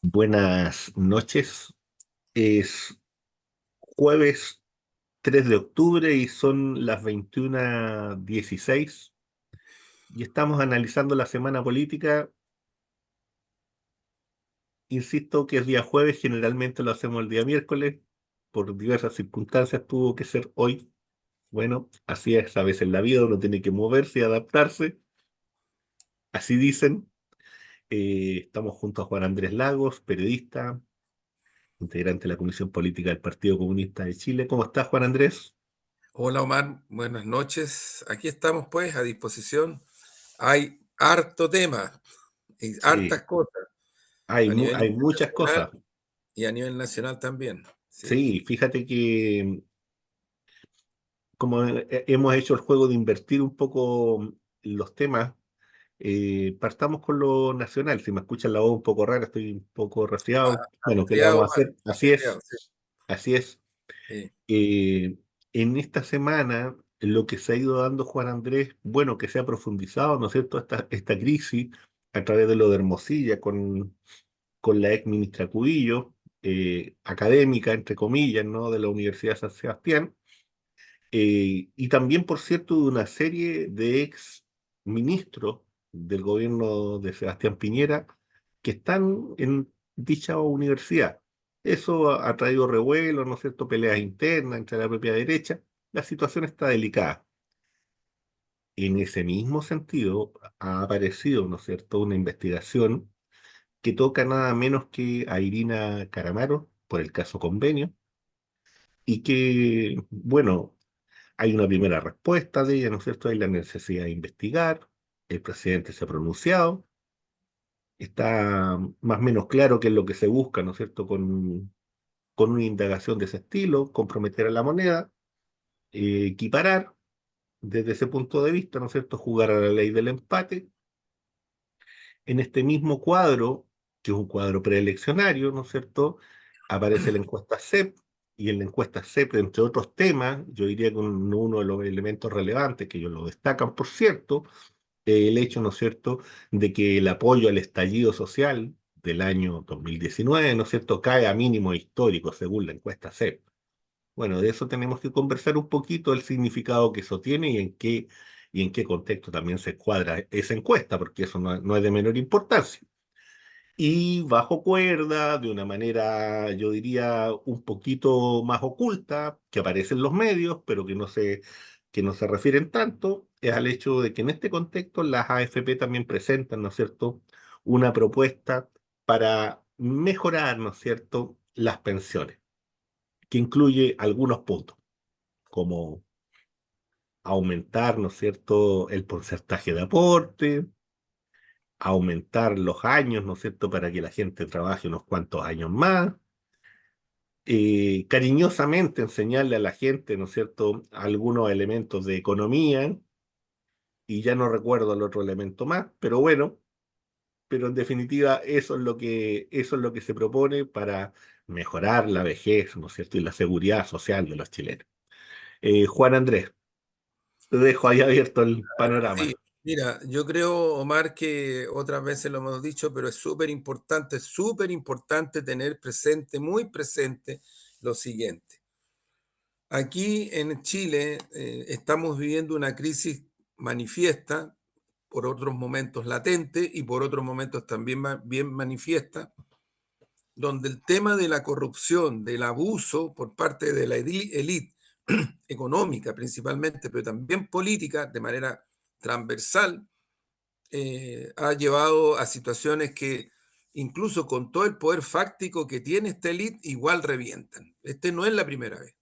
Buenas noches. Es jueves 3 de octubre y son las 21:16 y estamos analizando la semana política. Insisto que es día jueves, generalmente lo hacemos el día miércoles. Por diversas circunstancias tuvo que ser hoy. Bueno, así es a veces la vida, uno tiene que moverse y adaptarse. Así dicen. Estamos junto a Juan Andrés Lagos, periodista, integrante de la Comisión Política del Partido Comunista de Chile. ¿Cómo estás, Juan Andrés? Hola Omar, buenas noches. Aquí estamos pues a disposición. Hay harto tema y hartas Sí. cosas Hay, a nivel hay muchas internacional cosas. y a nivel nacional también. Sí. Sí, fíjate que como hemos hecho el juego de invertir un poco los temas, partamos con lo nacional. Si me escuchan la voz un poco rara, estoy un poco resfriado. Bueno, ¿qué le vamos Resfriado, a Omar. hacer? Así es, Resfriado, sí. así es. Sí. Eh, en esta semana, lo que se ha ido dando, Juan Andrés, bueno, que se ha profundizado, ¿no es cierto?, esta crisis a través de lo de Hermosilla con la ex ministra Cubillo, académica, entre comillas, ¿no?, de la Universidad de San Sebastián, y también, por cierto, de una serie de ex ministros del gobierno de Sebastián Piñera que están en dicha universidad. Eso ha traído revuelo, ¿no es cierto?, peleas internas entre la propia derecha. La situación está delicada. En ese mismo sentido, ha aparecido, ¿no es cierto?, una investigación que toca nada menos que a Irina Caramaro por el caso Convenio, y que, bueno, hay una primera respuesta de ella, ¿no es cierto? Hay la necesidad de investigar, el presidente se ha pronunciado, está más o menos claro qué es lo que se busca, ¿no es cierto?, con una indagación de ese estilo, comprometer a la moneda, equiparar desde ese punto de vista, ¿no es cierto?, jugar a la ley del empate. En este mismo cuadro, que es un cuadro preeleccionario, ¿no es cierto?, aparece la encuesta CEP, y en la encuesta CEP, entre otros temas, yo diría que uno de los elementos relevantes, que ellos lo destacan, por cierto, el hecho, ¿no es cierto?, de que el apoyo al estallido social del año 2019, ¿no es cierto?, cae a mínimo histórico, según la encuesta CEP. Bueno, de eso tenemos que conversar un poquito, el significado que eso tiene y en qué contexto también se cuadra esa encuesta, porque eso no es de menor importancia. Y bajo cuerda, de una manera, yo diría, un poquito más oculta, que aparece en los medios, pero que no se refieren tanto, es al hecho de que en este contexto las AFP también presentan, ¿no es cierto?, una propuesta para mejorar, ¿no es cierto?, las pensiones, que incluye algunos puntos, como aumentar, ¿no es cierto?, el porcentaje de aporte, aumentar los años, ¿no es cierto?, para que la gente trabaje unos cuantos años más, cariñosamente enseñarle a la gente, ¿no es cierto?, algunos elementos de economía, y ya no recuerdo el otro elemento más, pero bueno, pero en definitiva eso es lo que se propone para mejorar la vejez, ¿no es cierto?, y la seguridad social de los chilenos. Juan Andrés, te dejo ahí abierto el Sí, panorama. mira, yo creo, Omar, que otras veces lo hemos dicho, pero es súper importante tener presente, muy presente, lo siguiente. Aquí en Chile estamos viviendo una crisis manifiesta, por otros momentos latente y por otros momentos también bien manifiesta, donde el tema de la corrupción, del abuso por parte de la élite económica principalmente, pero también política de manera transversal, ha llevado a situaciones que incluso con todo el poder fáctico que tiene esta élite, igual revientan. Este no es la primera vez.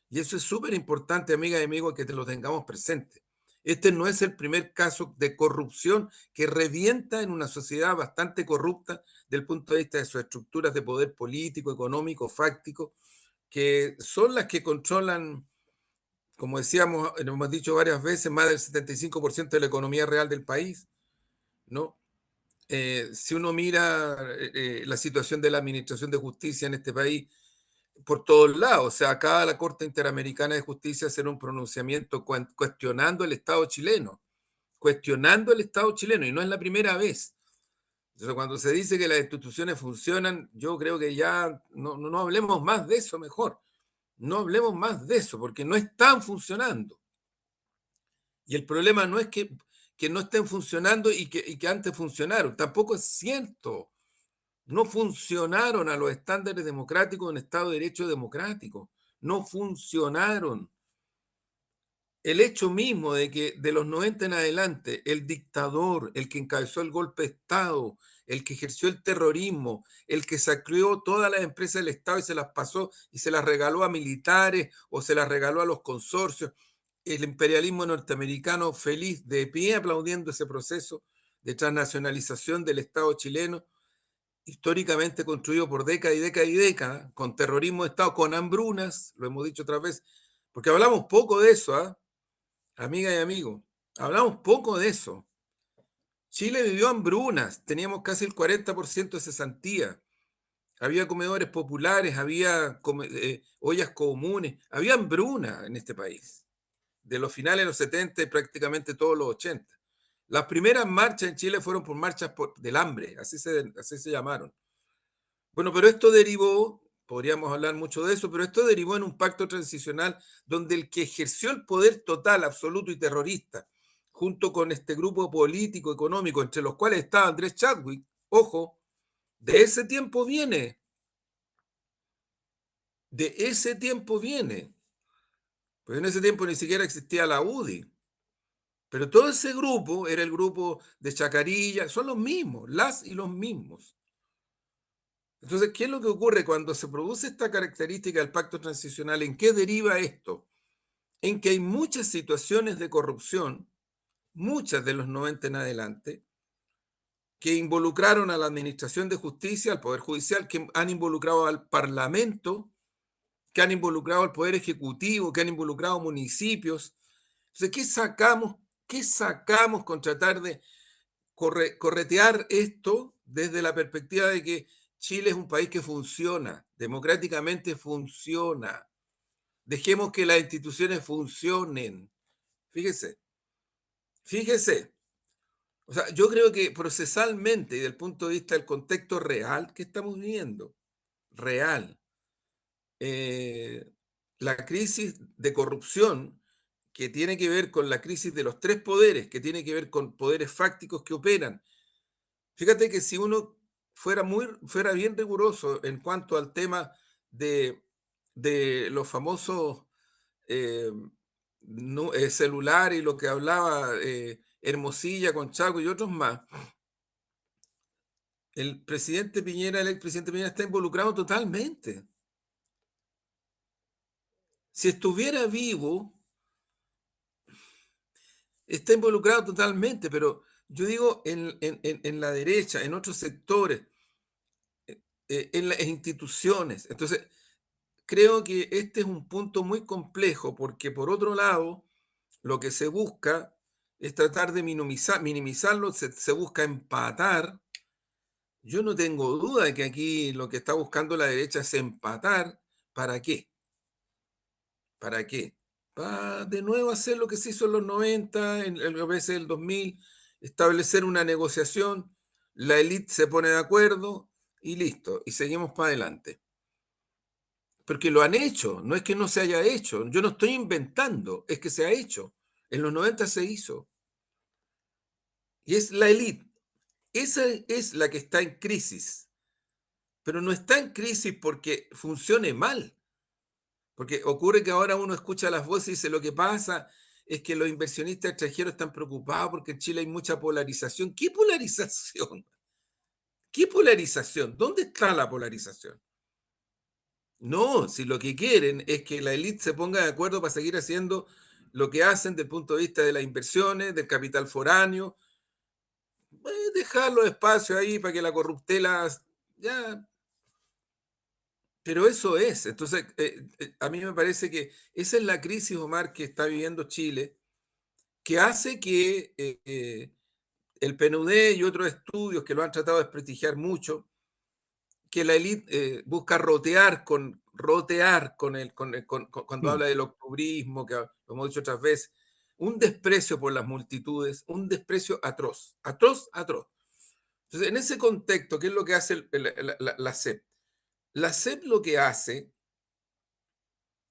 Y eso es súper importante, amiga y amigo, que te lo tengamos presente. Este no es el primer caso de corrupción que revienta en una sociedad bastante corrupta desde el punto de vista de sus estructuras de poder político, económico, fáctico, que son las que controlan, como decíamos, lo hemos dicho varias veces, más del 75% de la economía real del país, ¿no? Si uno mira la situación de la administración de justicia en este país, por todos lados. O sea, acá la Corte Interamericana de Justicia hacer un pronunciamiento cuestionando el Estado chileno, y no es la primera vez. Entonces, cuando se dice que las instituciones funcionan, yo creo que ya no hablemos más de eso mejor. No hablemos más de eso, porque no están funcionando. Y el problema no es que no estén funcionando y que antes funcionaron. Tampoco es cierto. No funcionaron a los estándares democráticos de un Estado de Derecho democrático. No funcionaron. El hecho mismo de que de los 90 en adelante, el dictador, el que encabezó el golpe de Estado, el que ejerció el terrorismo, el que saqueó todas las empresas del Estado y se las pasó y se las regaló a militares o se las regaló a los consorcios, el imperialismo norteamericano feliz de pie aplaudiendo ese proceso de transnacionalización del Estado chileno, históricamente construido por décadas y décadas y décadas, con terrorismo de Estado, con hambrunas, lo hemos dicho otra vez, porque hablamos poco de eso, ¿ah? Amiga y amigo, hablamos poco de eso. Chile vivió hambrunas, teníamos casi el 40% de cesantía, había comedores populares, había ollas comunes, había hambruna en este país, de los finales de los 70 y prácticamente todos los 80. Las primeras marchas en Chile fueron por marchas del hambre, así se llamaron. Bueno, pero esto derivó, podríamos hablar mucho de eso, pero esto derivó en un pacto transicional donde el que ejerció el poder total, absoluto y terrorista, junto con este grupo político, económico, entre los cuales estaba Andrés Chadwick, ojo, de ese tiempo viene, de ese tiempo viene, pues en ese tiempo ni siquiera existía la UDI, pero todo ese grupo era el grupo de Chacarilla, son los mismos, las y los mismos. Entonces, ¿qué es lo que ocurre cuando se produce esta característica del pacto transicional? ¿En qué deriva esto? En que hay muchas situaciones de corrupción, muchas de los 90 en adelante, que involucraron a la Administración de Justicia, al Poder Judicial, que han involucrado al Parlamento, que han involucrado al Poder Ejecutivo, que han involucrado municipios. Entonces, qué sacamos con tratar de corretear esto desde la perspectiva de que Chile es un país que funciona, democráticamente funciona? Dejemos que las instituciones funcionen. Fíjese, fíjese. O sea, yo creo que procesalmente y desde el punto de vista del contexto real que estamos viviendo, real, eh, la crisis de corrupción que tiene que ver con la crisis de los tres poderes, que tiene que ver con poderes fácticos que operan. Fíjate que si uno fuera bien riguroso en cuanto al tema de, de los famosos eh, celulares y lo que hablaba Hermosilla con Chaco y otros más, el expresidente Piñera está involucrado totalmente. Si estuviera vivo, está involucrado totalmente, pero yo digo en la derecha, en otros sectores, en las instituciones. Entonces, creo que este es un punto muy complejo porque por otro lado, lo que se busca es tratar de minimizarlo, se busca empatar. Yo no tengo duda de que aquí lo que está buscando la derecha es empatar. ¿Para qué? ¿Para qué? Para de nuevo hacer lo que se hizo en los 90, a veces el 2000, establecer una negociación, la élite se pone de acuerdo y listo, y seguimos para adelante. Porque lo han hecho, no es que no se haya hecho, yo no estoy inventando, es que se ha hecho. En los 90 se hizo. Y es la élite, esa es la que está en crisis, pero no está en crisis porque funcione mal. Porque ocurre que ahora uno escucha las voces y dice lo que pasa es que los inversionistas extranjeros están preocupados porque en Chile hay mucha polarización. ¿Qué polarización? ¿Qué polarización? ¿Dónde está la polarización? No, si lo que quieren es que la élite se ponga de acuerdo para seguir haciendo lo que hacen desde el punto de vista de las inversiones, del capital foráneo, dejar los espacios ahí para que la corruptela, ya, pero eso es. Entonces, a mí me parece que esa es la crisis, Omar, que está viviendo Chile, que hace que el PNUD y otros estudios que lo han tratado de desprestigiar mucho, que la élite busca rotear cuando Mm. habla del octubrismo, que lo hemos dicho otras veces, un desprecio por las multitudes, un desprecio atroz, atroz, atroz. Entonces, en ese contexto, ¿qué es lo que hace la SEP? La SEP lo que hace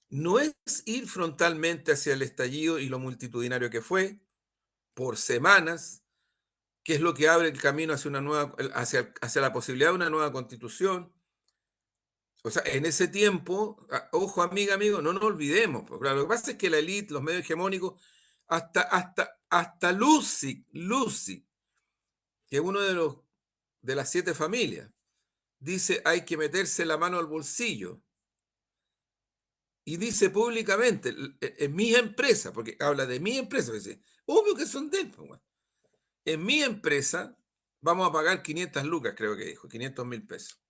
no es ir frontalmente hacia el estallido y lo multitudinario que fue, por semanas, que es lo que abre el camino hacia una nueva, hacia la posibilidad de una nueva constitución. O sea, en ese tiempo, ojo amiga, amigo, no nos olvidemos, porque lo que pasa es que la élite, los medios hegemónicos, hasta Lucy, que es uno de las 7 familias, dice hay que meterse la mano al bolsillo y dice públicamente, en mi empresa, porque habla de mi empresa, dice, obvio que son de él, pues, weón. En mi empresa vamos a pagar 500 lucas, creo que dijo, 500.000 pesos.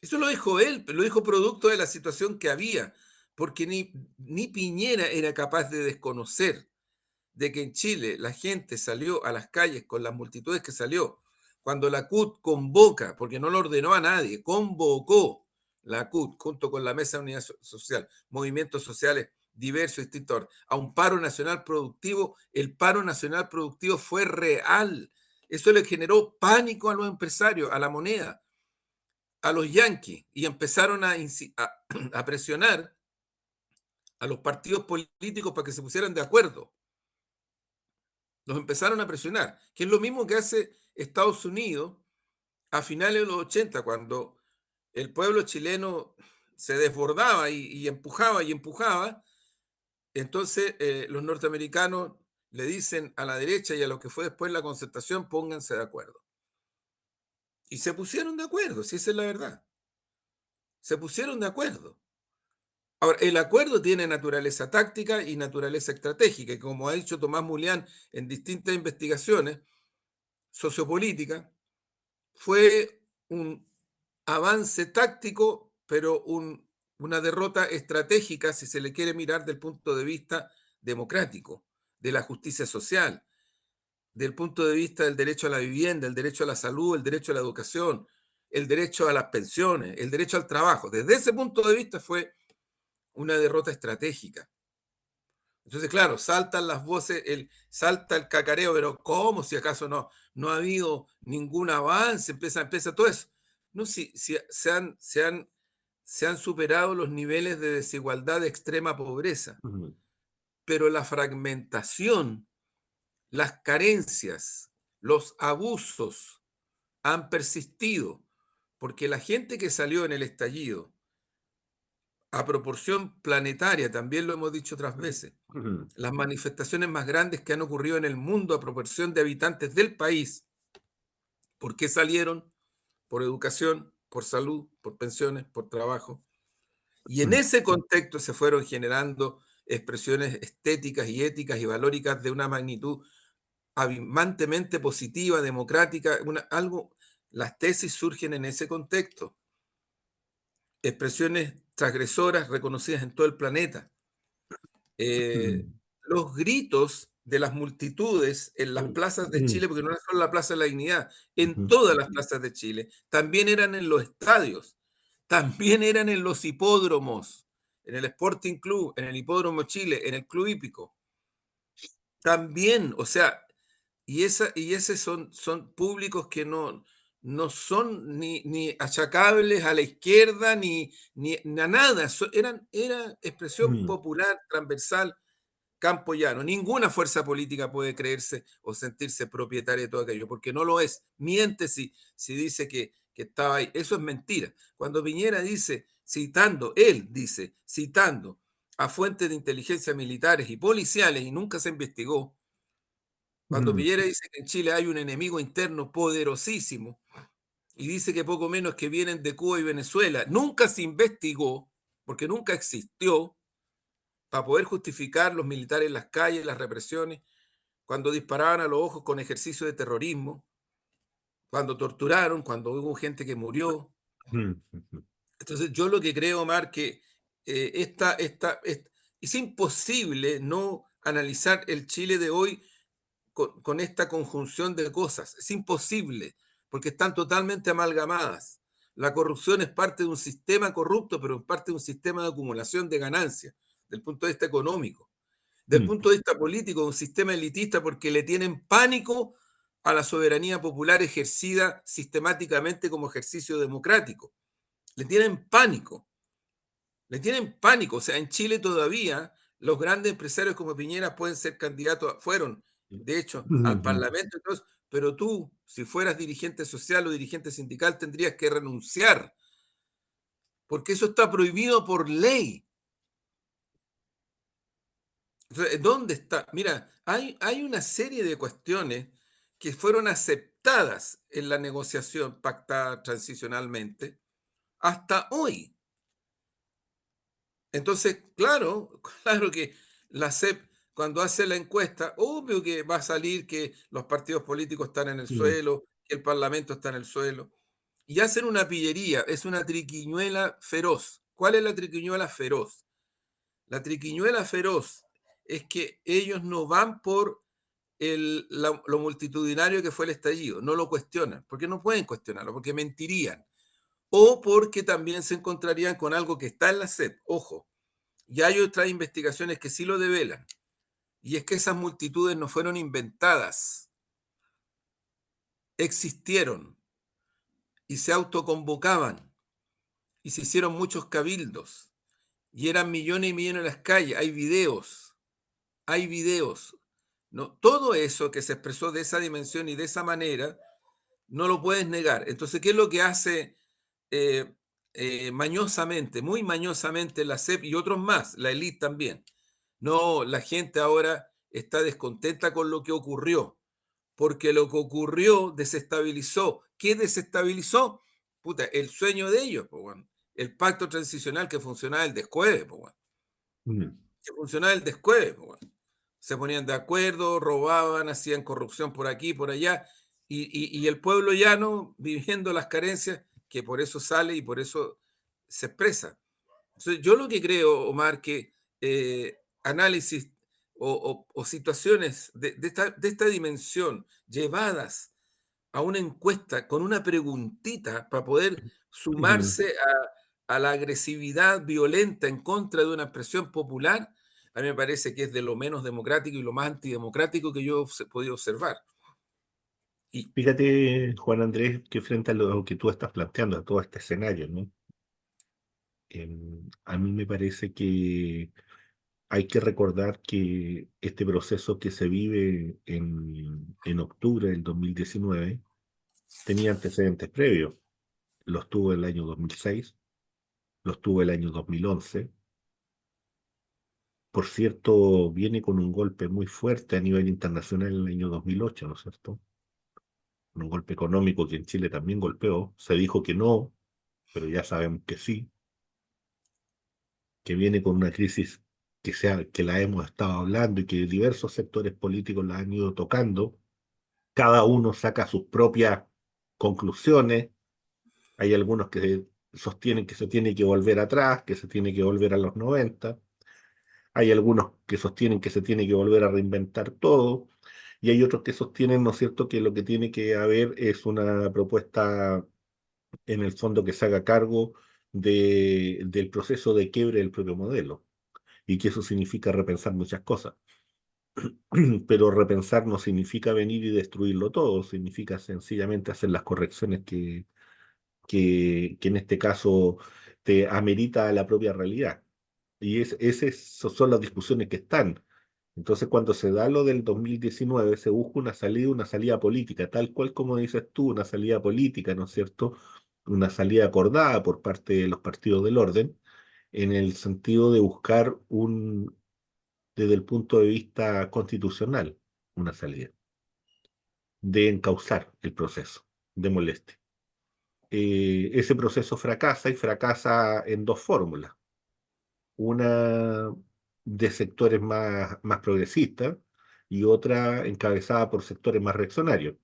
Eso lo dijo él, lo dijo producto de la situación que había, porque ni Piñera era capaz de desconocer de que en Chile la gente salió a las calles con las multitudes que salió, cuando la CUT convoca, porque no lo ordenó a nadie, convocó la CUT junto con la Mesa de Unidad Social, movimientos sociales diversos y distintos, a un paro nacional productivo. El paro nacional productivo fue real. Eso le generó pánico a los empresarios, a la moneda, a los yanquis, y empezaron a presionar a los partidos políticos para que se pusieran de acuerdo. Los empezaron a presionar, que es lo mismo que hace Estados Unidos a finales de los 80, cuando el pueblo chileno se desbordaba y empujaba y empujaba. Entonces los norteamericanos le dicen a la derecha y a lo que fue después la concertación, pónganse de acuerdo. Y se pusieron de acuerdo, si esa es la verdad. Se pusieron de acuerdo. Ahora, el acuerdo tiene naturaleza táctica y naturaleza estratégica, y como ha dicho Tomás Mulián en distintas investigaciones sociopolíticas, fue un avance táctico, pero una derrota estratégica, si se le quiere mirar del punto de vista democrático, de la justicia social, del punto de vista del derecho a la vivienda, el derecho a la salud, el derecho a la educación, el derecho a las pensiones, el derecho al trabajo. Desde ese punto de vista fue una derrota estratégica. Entonces, claro, saltan las voces, salta el cacareo, pero ¿cómo? Si acaso no ha habido ningún avance, empieza todo eso. No, si se han superado los niveles de desigualdad de extrema pobreza, Ujú, pero la fragmentación, las carencias, los abusos han persistido, porque la gente que salió en el estallido, a proporción planetaria, también lo hemos dicho otras veces, ujú, las manifestaciones más grandes que han ocurrido en el mundo a proporción de habitantes del país. ¿Por qué salieron? Por educación, por salud, por pensiones, por trabajo. Y en ujú, ese contexto se fueron generando expresiones estéticas y éticas y valóricas de una magnitud abismantemente positiva, democrática, las tesis surgen en ese contexto. Expresiones transgresoras reconocidas en todo el planeta. ujú, eh, los gritos de las multitudes en las plazas de ujú, Chile, porque no era solo la Plaza de la Dignidad, en ujú, todas las plazas de Chile, también eran en los estadios, también eran en los hipódromos, en el Sporting Club, en el Hipódromo Chile, en el Club Hípico, también, o sea, y ese son públicos que no son ni achacables a la izquierda ni a nada, era expresión ujú, popular, transversal, campo llano. Ninguna fuerza política puede creerse o sentirse propietaria de todo aquello, porque no lo es. Miente si dice que estaba ahí. Eso es mentira. Cuando Piñera dice, él dice, citando a fuentes de inteligencia militares y policiales, y nunca se investigó, cuando ujú, Piñera dice que en Chile hay un enemigo interno poderosísimo, y dice que poco menos que vienen de Cuba y Venezuela, nunca se investigó, porque nunca existió, para poder justificar los militares en las calles, las represiones, cuando disparaban a los ojos con ejercicio de terrorismo, cuando torturaron, cuando hubo gente que murió. ujú, ujú, Entonces yo lo que creo, Omar, que es imposible no analizar el Chile de hoy con esta conjunción de cosas. Es imposible, porque están totalmente amalgamadas. La corrupción es parte de un sistema corrupto, pero es parte de un sistema de acumulación de ganancias, del punto de vista económico. Del ujú, punto de vista político, un sistema elitista porque le tienen pánico a la soberanía popular ejercida sistemáticamente como ejercicio democrático. Le tienen pánico, le tienen pánico. O sea, en Chile todavía los grandes empresarios como Piñera pueden ser candidatos, fueron, de hecho, al Parlamento, entonces, pero tú, si fueras dirigente social o dirigente sindical, tendrías que renunciar, porque eso está prohibido por ley. Entonces, ¿dónde está? Mira, hay una serie de cuestiones que fueron aceptadas en la negociación pactada transicionalmente hasta hoy. Entonces, claro, claro que la CEP, cuando hace la encuesta, obvio que va a salir que los partidos políticos están en el suelo, que el Parlamento está en el suelo, y hacen una pillería, es una triquiñuela feroz. ¿Cuál es la triquiñuela feroz? La triquiñuela feroz es que ellos no van por lo multitudinario que fue el estallido, no lo cuestionan, porque no pueden cuestionarlo, porque mentirían, o porque también se encontrarían con algo que está en la SEP, ojo, y hay otras investigaciones que sí lo develan, y es que esas multitudes no fueron inventadas, existieron y se autoconvocaban y se hicieron muchos cabildos y eran millones y millones en las calles, hay videos, ¿no? Todo eso que se expresó de esa dimensión y de esa manera, no lo puedes negar. Entonces, ¿qué es lo que hace eh, mañosamente, muy mañosamente la CEP y otros más, la élite también? No, la gente ahora está descontenta con lo que ocurrió, porque lo que ocurrió desestabilizó. ¿Qué desestabilizó? Puta, el sueño de ellos, po, weón. El pacto transicional que funcionaba el descueve, po, weón. Que funcionaba el descueve, po, weón. Se ponían de acuerdo, robaban, hacían corrupción por aquí, por allá, y el pueblo llano viviendo las carencias, que por eso sale y por eso se expresa. Entonces, yo lo que creo, Omar, que análisis o situaciones de esta dimensión llevadas a una encuesta con una preguntita para poder sumarse a la agresividad violenta en contra de una expresión popular, a mí me parece que es de lo menos democrático y lo más antidemocrático que yo he podido observar. Y Fíjate, Juan Andrés, que frente a lo que tú estás planteando, a todo este escenario, ¿no? A mí me parece que hay que recordar que este proceso que se vive en octubre del 2019 tenía antecedentes previos. Los tuvo el año 2006, los tuvo el año 2011. Por cierto, viene con un golpe muy fuerte a nivel internacional en el año 2008, ¿no es cierto? Un golpe económico que en Chile también golpeó. Se dijo que no, pero ya sabemos que sí, que viene con una crisis que la hemos estado hablando y que diversos sectores políticos la han ido tocando. Cada uno saca sus propias conclusiones. Hay algunos que sostienen que se tiene que volver atrás, que se tiene que volver a los 90. Hay algunos que sostienen que se tiene que volver a reinventar todo. Y hay otros que sostienen, ¿no es cierto?, que lo que tiene que haber es una propuesta en el fondo que se haga cargo del proceso de quiebre del propio modelo y que eso significa repensar muchas cosas. Pero repensar no significa venir y destruirlo todo, significa sencillamente hacer las correcciones que en este caso te amerita la propia realidad. Y esas son las discusiones que están. Entonces, cuando se da lo del 2019, se busca una salida política, tal cual como dices tú, una salida política, ¿no es cierto? Una salida acordada por parte de los partidos del orden, en el sentido de buscar desde el punto de vista constitucional, una salida, de encauzar el proceso de molestia. Ese proceso fracasa y fracasa en dos fórmulas. Una de sectores más progresistas y otra encabezada por sectores más reaccionarios.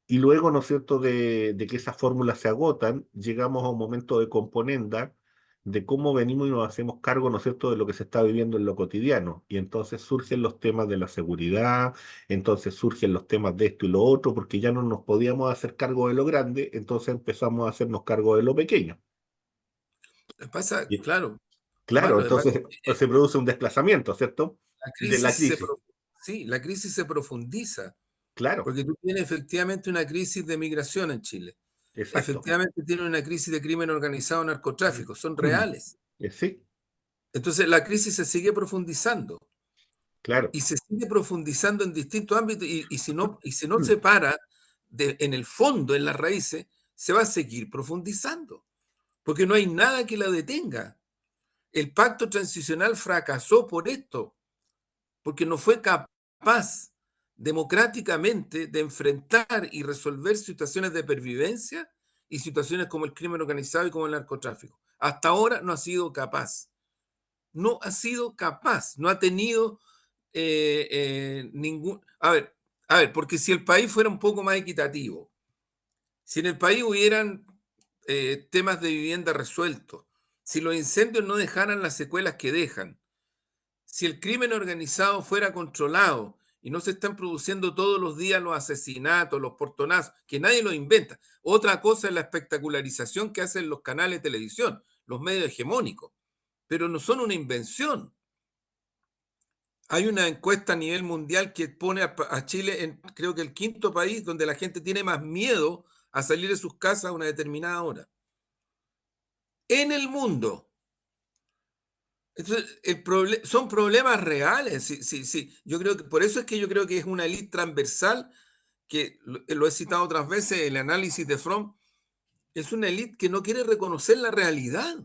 Y luego, ¿no es cierto?, de que esas fórmulas se agotan, llegamos a un momento de componenda de cómo venimos y nos hacemos cargo, ¿no es cierto?, de lo que se está viviendo en lo cotidiano. Y entonces surgen los temas de la seguridad, entonces surgen los temas de esto y lo otro, porque ya no nos podíamos hacer cargo de lo grande, entonces empezamos a hacernos cargo de lo pequeño. pasa, Y, claro, Omar, claro, lo que pasa entonces se produce un desplazamiento, ¿cierto? la De la crisis crisis. sí, la crisis se profundiza. claro, porque tú tienes efectivamente una crisis de migración en Chile. exacto. Efectivamente tienes una crisis de crimen organizado, narcotráfico, son reales. Sí, Entonces la crisis se sigue profundizando claro. y se sigue profundizando en distintos ámbitos y si no se para en el fondo, en las raíces, se va a seguir profundizando, porque no hay nada que la detenga. El pacto transicional fracasó por esto, porque no fue capaz democráticamente de enfrentar y resolver situaciones de pervivencia y situaciones como el crimen organizado y como el narcotráfico. Hasta ahora no ha sido capaz. No ha sido capaz, no ha tenido ningún... A ver, porque si el país fuera un poco más equitativo, si en el país hubieran temas de vivienda resueltos, si los incendios no dejaran las secuelas que dejan, si el crimen organizado fuera controlado y no se están produciendo todos los días los asesinatos, los portonazos, que nadie los inventa. Otra cosa es la espectacularización que hacen los canales de televisión, los medios hegemónicos, pero no son una invención. Hay una encuesta a nivel mundial que pone a Chile en, creo que el quinto país donde la gente tiene más miedo a salir de sus casas a una determinada hora. En el mundo. Entonces, son problemas reales. Sí, sí, sí. Yo creo que por eso es que yo creo que es una élite transversal, que lo he citado otras veces, el análisis de Fromm, es una élite que no quiere reconocer la realidad.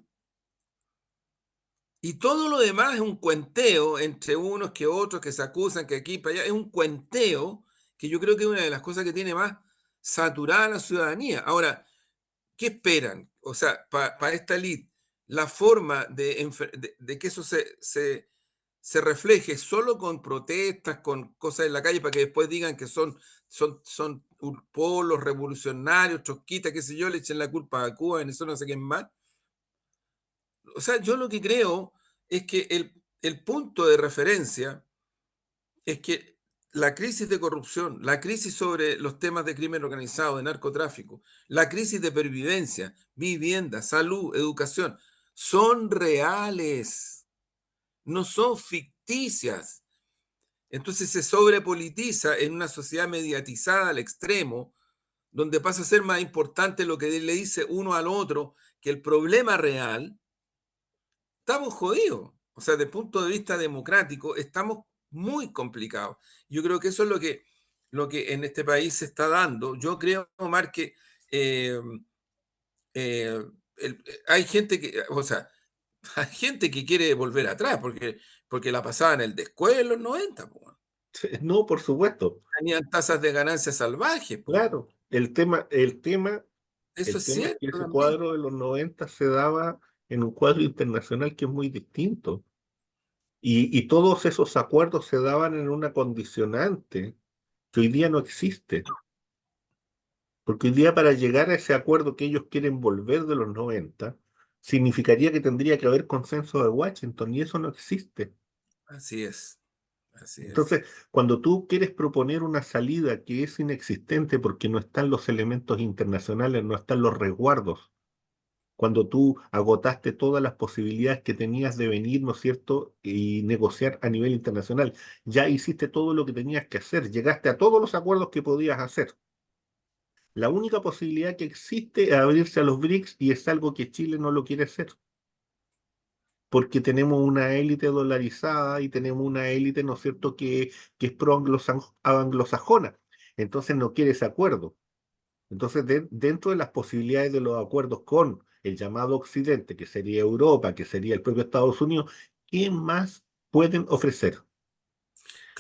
Y todo lo demás es un cuenteo entre unos que otros que se acusan, que aquí para allá, es un cuenteo que yo creo que es una de las cosas que tiene más saturada a la ciudadanía. Ahora, ¿qué esperan? O sea, para esta élite, la forma de que eso se refleje solo con protestas, con cosas en la calle, para que después digan que son polos revolucionarios, trotskistas, qué sé yo, le echen la culpa a Cuba, Venezuela, no sé quién más. O sea, yo lo que creo es que el punto de referencia es que la crisis de corrupción, la crisis sobre los temas de crimen organizado, de narcotráfico, la crisis de pervivencia, vivienda, salud, educación, son reales, no son ficticias. Entonces se sobrepolitiza en una sociedad mediatizada al extremo, donde pasa a ser más importante lo que le dice uno al otro que el problema real. Estamos jodidos. O sea, desde el punto de vista democrático, estamos muy complicados. Yo creo que eso es lo que en este país se está dando. Yo creo, Omar, que eh, eh, hay gente que, o sea, hay gente que quiere volver atrás porque la pasaban el descuento en los 90, po, weón. No, por supuesto. Tenían tasas de ganancia salvajes, po, weón. Claro, Eso el es tema es que cierto ese también. cuadro de los 90 se daba en un cuadro internacional que es muy distinto. Y todos esos acuerdos se daban en una condicionante que hoy día no existe. Porque hoy día para llegar a ese acuerdo que ellos quieren volver de los 90 significaría que tendría que haber consenso de Washington y eso no existe. Así es, así es. Entonces, cuando tú quieres proponer una salida que es inexistente porque no están los elementos internacionales, no están los resguardos, cuando tú agotaste todas las posibilidades que tenías de venir, ¿no es cierto?, y negociar a nivel internacional, ya hiciste todo lo que tenías que hacer, llegaste a todos los acuerdos que podías hacer. La única posibilidad que existe es abrirse a los BRICS y es algo que Chile no lo quiere hacer, porque tenemos una élite dolarizada y tenemos una élite, ¿no es cierto?, que es anglosajona. Entonces no quiere ese acuerdo. Entonces, dentro de las posibilidades de los acuerdos con el llamado Occidente, que sería Europa, que sería el propio Estados Unidos, ¿qué más pueden ofrecer? O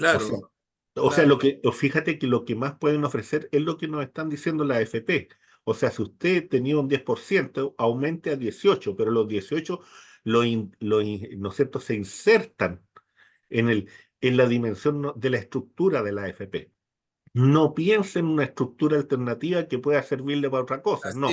sea, Claro, o sea, claro. fíjate que lo que más pueden ofrecer es lo que nos están diciendo la AFP. O sea, si usted tenía un 10%, aumente a 18, pero los 18 ¿no es cierto?, se insertan en en la dimensión de la estructura de la AFP. No piense en una estructura alternativa que pueda servirle para otra cosa. Así es. No.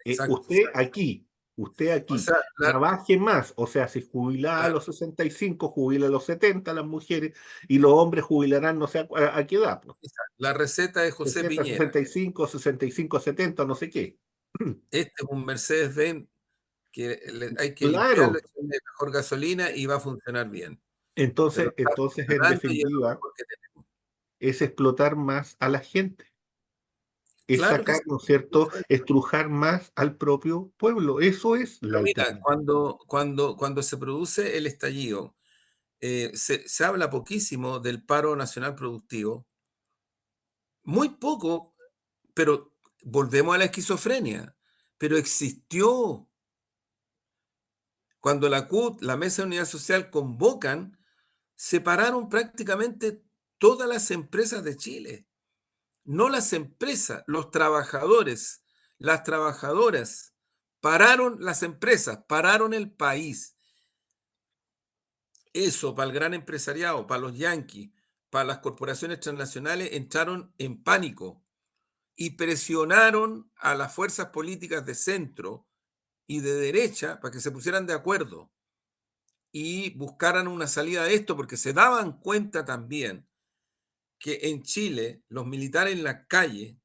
Exacto, exacto. Usted O aquí, sea, trabaje más. O sea, si jubila a claro. los 65, jubila a los 70 las mujeres y los hombres jubilarán no sé a qué edad, pues. La receta de José 60, Piñera. 65, 70, no sé qué. Este es un Mercedes-Benz que hay que limpiarlo, Claro. echarle mejor gasolina y va a funcionar bien. Pero Entonces, está en funcionando y es lo definitiva, mejor que tenemos. es explotar más a la gente, es Claro que sacar, sí. ¿no es cierto?, estrujar más al propio pueblo. Eso es la Pero mira, alternativa. cuando se produce el estallido, se habla poquísimo del paro nacional productivo, muy poco, pero volvemos a la esquizofrenia, pero existió. Cuando la CUT, la Mesa de Unidad Social, convocan, separaron prácticamente todas las empresas de Chile. No las empresas, los trabajadores, las trabajadoras, pararon las empresas, pararon el país. Eso para el gran empresariado, para los yanquis, para las corporaciones transnacionales, entraron en pánico y presionaron a las fuerzas políticas de centro y de derecha para que se pusieran de acuerdo y buscaran una salida de esto, porque se daban cuenta también que en Chile los militares en la calle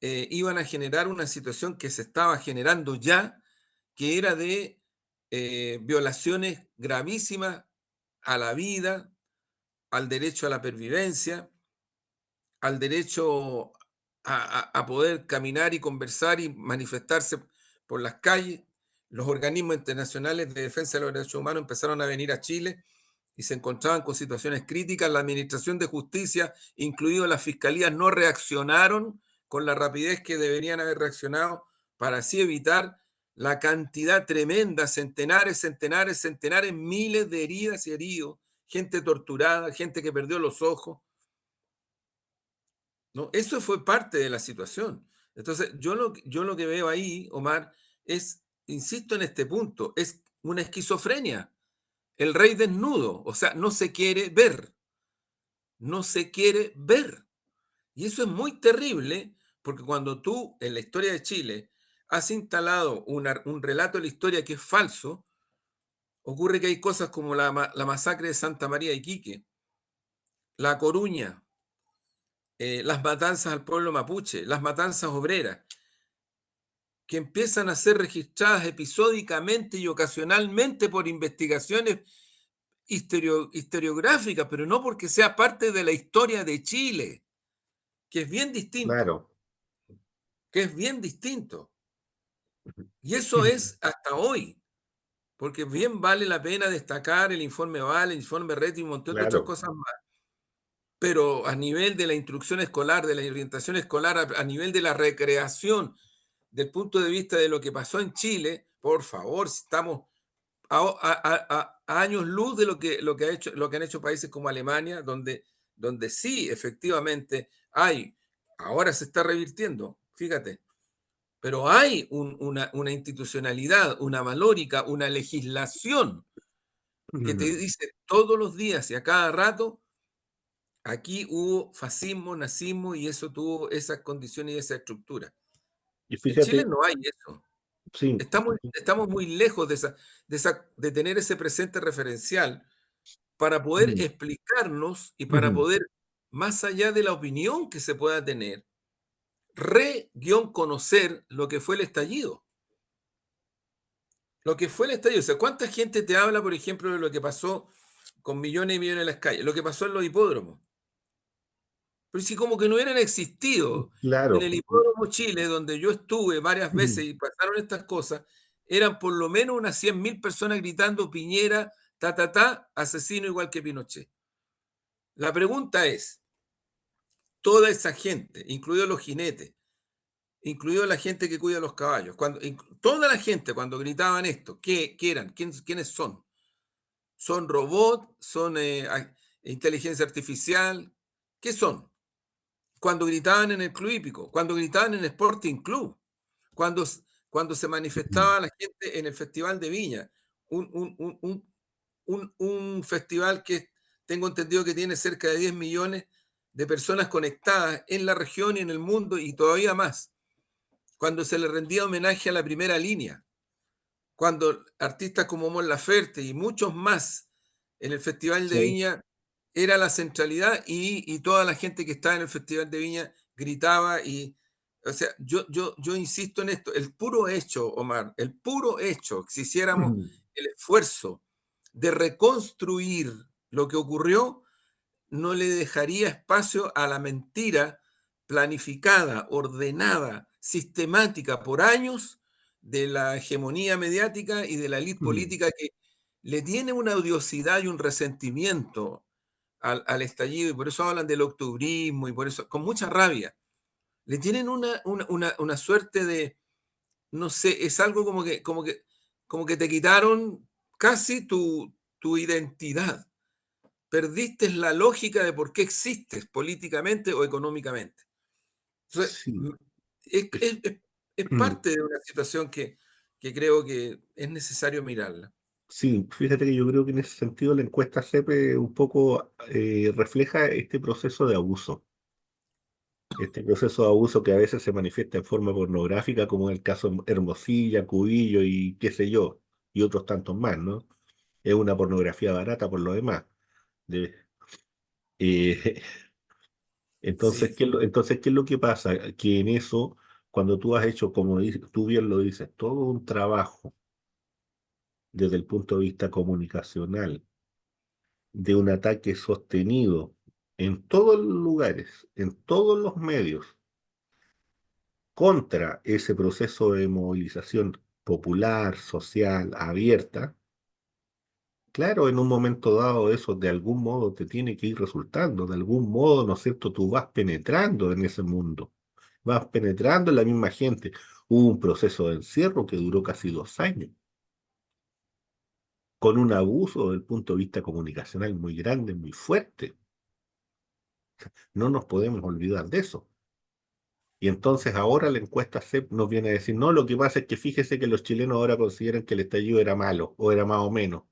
iban a generar una situación que se estaba generando ya, que era de violaciones gravísimas a la vida, al derecho a la pervivencia, al derecho a poder caminar y conversar y manifestarse por las calles. Los organismos internacionales de defensa de los derechos humanos empezaron a venir a Chile y se encontraban con situaciones críticas. La Administración de Justicia, incluido las fiscalías, no reaccionaron con la rapidez que deberían haber reaccionado para así evitar la cantidad tremenda, centenares, centenares, centenares, miles de heridas y heridos, gente torturada, gente que perdió los ojos, ¿no? Eso fue parte de la situación. Entonces, yo lo que veo ahí, Omar, es, insisto en este punto, es una esquizofrenia. El rey desnudo, o sea, no se quiere ver, no se quiere ver. Y eso es muy terrible porque cuando tú en la historia de Chile has instalado un relato de la historia que es falso, ocurre que hay cosas como la masacre de Santa María de Iquique, La Coruña, las matanzas al pueblo mapuche, las matanzas obreras, que empiezan a ser registradas episódicamente y ocasionalmente por investigaciones historiográficas, pero no porque sea parte de la historia de Chile, que es bien distinto, Claro. que es bien distinto. Y eso es hasta hoy, porque bien vale la pena destacar el informe Vale, el informe Red y un montón de otras Claro, cosas más, pero a nivel de la instrucción escolar, de la orientación escolar, a nivel de la recreación, del punto de vista de lo que pasó en Chile, por favor, si estamos a años luz de lo que han hecho países como Alemania, donde sí, efectivamente, hay, ahora se está revirtiendo, fíjate, pero hay una institucionalidad, una valórica, una legislación que te dice todos los días y a cada rato, aquí hubo fascismo, nazismo y eso tuvo esas condiciones y esa estructura. y En Chile fíjate, no hay eso. sí, Estamos muy lejos de tener ese presente referencial para poder mm, explicarnos y para ujú, poder, más allá de la opinión que se pueda tener, re-conocer lo que fue el estallido. Lo que fue el estallido. O sea, ¿cuánta gente te habla, por ejemplo, de lo que pasó con millones y millones en las calles? Lo que pasó en los hipódromos. Pero si como que no hubieran existido. En claro, el Hipódromo Chile, donde yo estuve varias ujú, veces y pasaron estas cosas, eran por lo menos unas 100.000 personas gritando Piñera, asesino igual que Pinochet. La pregunta es, toda esa gente, incluidos los jinetes, incluido la gente que cuida los caballos, toda la gente cuando gritaban esto, ¿qué eran? ¿Quiénes son? ¿Son robots? ¿Son inteligencia artificial? ¿Qué son? Cuando gritaban en el club hípico, cuando gritaban en el Sporting Club, cuando, cuando se ujú, manifestaba la gente en el Festival de Viña, un, un, un, un festival que tengo entendido que tiene cerca de 10 millones de personas conectadas en la región y en el mundo y todavía más, cuando se le rendía homenaje a la primera línea, cuando artistas como Mon Laferte y muchos más en el Festival de sí, Viña era la centralidad y toda la gente que estaba en el Festival de Viña gritaba y, o sea, yo insisto en esto, el puro hecho, Omar, el puro hecho, si hiciéramos ujú, el esfuerzo de reconstruir lo que ocurrió, no le dejaría espacio a la mentira planificada, ordenada, sistemática por años de la hegemonía mediática y de la élite mm, política que le tiene una odiosidad y un resentimiento al estallido, y por eso hablan del octubrismo, y por eso, con mucha rabia, le tienen una suerte de, no sé, es algo como que te quitaron casi tu identidad. Perdiste la lógica de por qué existes políticamente o económicamente. Entonces, sí, es, es- es- es- es mm, parte de una situación que creo que es necesario mirarla. sí, fíjate que yo creo que en ese sentido la encuesta CEP un poco refleja este proceso de abuso. Este proceso de abuso que a veces se manifiesta en forma pornográfica, como en el caso de Hermosilla, Cubillo y qué sé yo, y otros tantos más, ¿no? Es una pornografía barata por lo demás. De- eh, Sí, entonces, ¿qué es lo que pasa? Que en eso, cuando tú has hecho, como tú bien lo dices, todo un trabajo desde el punto de vista comunicacional, de un ataque sostenido en todos los lugares, en todos los medios, contra ese proceso de movilización popular, social, abierta, claro, en un momento dado eso de algún modo te tiene que ir resultando, de algún modo, ¿no es cierto? Tú vas penetrando en ese mundo, vas penetrando en la misma gente. Hubo un proceso de encierro que duró casi 2 años, con un abuso desde el punto de vista comunicacional muy grande, muy fuerte. No nos podemos olvidar de eso. Y entonces ahora la encuesta CEP nos viene a decir, no, lo que pasa es que fíjese que los chilenos ahora consideran que el estallido era malo, o era más o menos,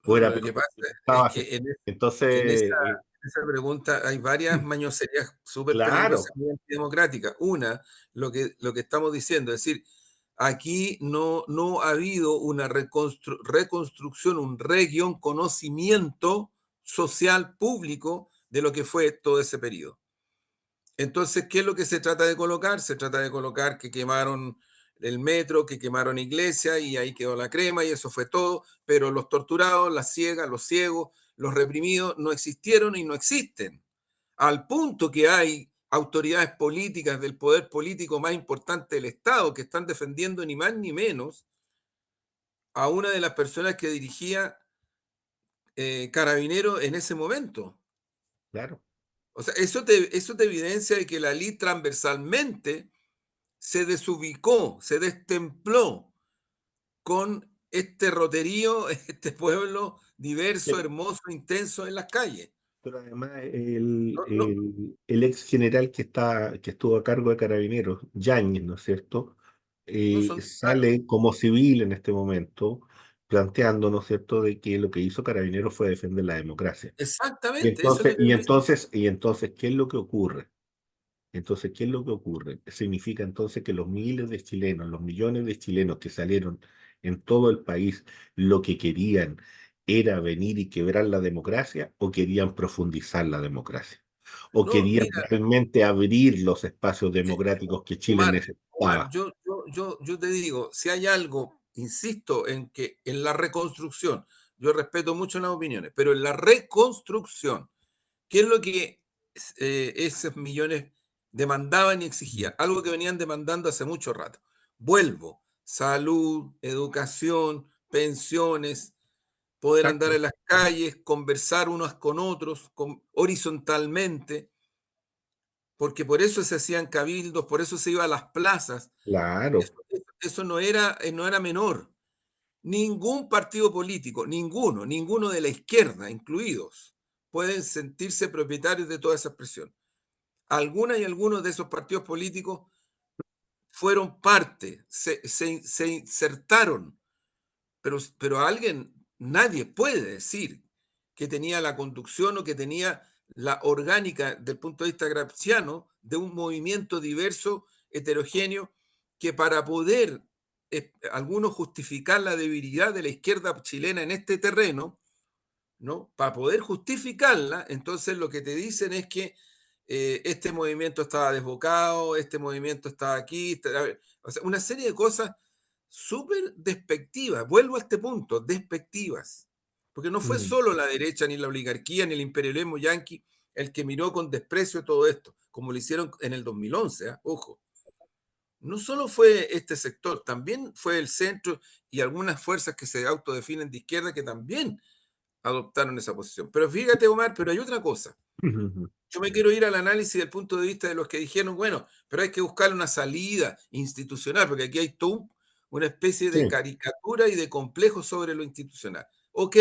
o no, era lo peor que pasa que es estaba que Entonces, en esa pregunta hay varias mañoserías súper peligrosas claro, y antidemocráticas. Una, lo que estamos diciendo, es decir, aquí no ha habido una reconstrucción, un conocimiento social público de lo que fue todo ese periodo. Entonces, ¿qué es lo que se trata de colocar? Se trata de colocar que quemaron el metro, que quemaron iglesia y ahí quedó la crema y eso fue todo, pero los torturados, las ciegas, los ciegos, los reprimidos no existieron y no existen. Al punto que hay autoridades políticas del poder político más importante del Estado que están defendiendo ni más ni menos a una de las personas que dirigía Carabinero en ese momento. claro. O sea, eso te evidencia de que la ley transversalmente se desubicó, se destempló con este roterío, este pueblo diverso, Sí. hermoso, intenso en las calles. Pero además No, no, el ex general que estuvo a cargo de Carabineros, Yáñez, ¿no es cierto? no son claros. Sale como civil en este momento, planteando, ¿no es cierto?, de que lo que hizo Carabineros fue defender la democracia. Exactamente, eso es lo que yo digo. ¿Qué es lo que ocurre? Entonces, ¿qué es lo que ocurre? Significa entonces que los miles de chilenos, los millones de chilenos que salieron en todo el país, lo que querían era venir y quebrar la democracia o querían profundizar la democracia o No, querían mira, realmente abrir los espacios eh, democráticos que Chile Omar, necesitaba. yo te digo, si hay algo, insisto, en que en la reconstrucción, yo respeto mucho las opiniones, pero en la reconstrucción, ¿qué es lo que esos millones demandaban y exigían? Algo que venían demandando hace mucho rato. Vuelvo, salud, educación, pensiones, poder andar Exacto. en las calles, conversar unos con otros horizontalmente, porque por eso se hacían cabildos, por eso se iba a las plazas. Eso, Claro, eso no era menor. Ningún partido político, ninguno de la izquierda, incluidos, pueden sentirse propietarios de toda esa expresión. Algunas y algunos de esos partidos políticos fueron parte, se insertaron, pero nadie puede decir que tenía la conducción o que tenía la orgánica, del punto de vista gramsciano, de un movimiento diverso, heterogéneo, que para poder algunos justificar la debilidad de la izquierda chilena en este terreno, ¿no? Para poder justificarla, entonces lo que te dicen es que este movimiento estaba desbocado, este movimiento estaba aquí, o sea, una serie de cosas súper despectivas. Vuelvo a este punto, despectivas. porque no fue mm, solo la derecha, ni la oligarquía, ni el imperialismo yanqui el que miró con desprecio todo esto, como lo hicieron en el 2011, ¿eh? Ojo, no solo fue este sector, también fue el centro y algunas fuerzas que se autodefinen de izquierda que también adoptaron esa posición. Pero fíjate, Omar, pero hay otra cosa. mm, Yo me quiero ir al análisis del punto de vista de los que dijeron, bueno, pero hay que buscar una salida institucional, porque aquí hay una especie de sí. caricatura y de complejo sobre lo institucional. Ok,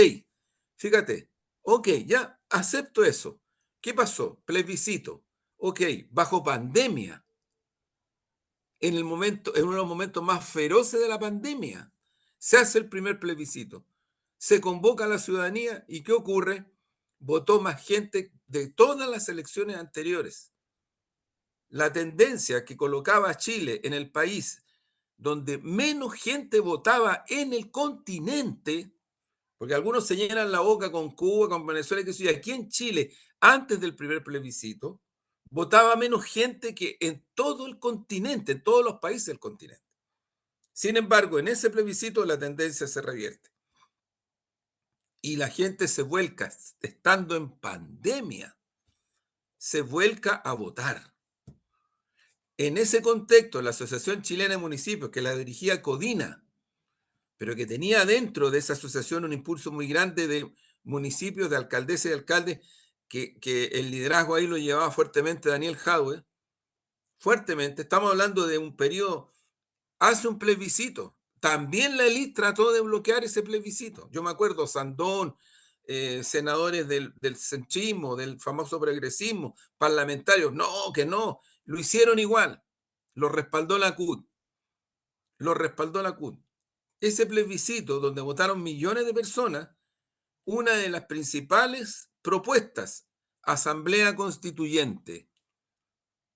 fíjate, ok, ya acepto eso. ¿Qué pasó? Plebiscito. Ok, bajo pandemia, en uno de los momentos más feroces de la pandemia, se hace el primer plebiscito. Se convoca a la ciudadanía y ¿qué ocurre? Votó más gente de todas las elecciones anteriores. La tendencia que colocaba a Chile en el país donde menos gente votaba en el continente, porque algunos se llenan la boca con Cuba, con Venezuela, que sí, aquí en Chile, antes del primer plebiscito, votaba menos gente que en todo el continente, en todos los países del continente. Sin embargo, en ese plebiscito la tendencia se revierte y la gente se vuelca, estando en pandemia, se vuelca a votar. En ese contexto, la Asociación Chilena de Municipios, que la dirigía Codina, pero que tenía dentro de esa asociación un impulso muy grande de municipios, de alcaldesas y alcaldes, que el liderazgo ahí lo llevaba fuertemente Daniel Jadwe, fuertemente, estamos hablando de un periodo, hace un plebiscito. También la élite trató de bloquear ese plebiscito. Yo me acuerdo, Sandón, senadores del centrismo, del famoso progresismo, parlamentarios, no, que no, lo hicieron igual, lo respaldó la CUT, lo respaldó la CUT. Ese plebiscito donde votaron millones de personas, una de las principales propuestas, asamblea constituyente.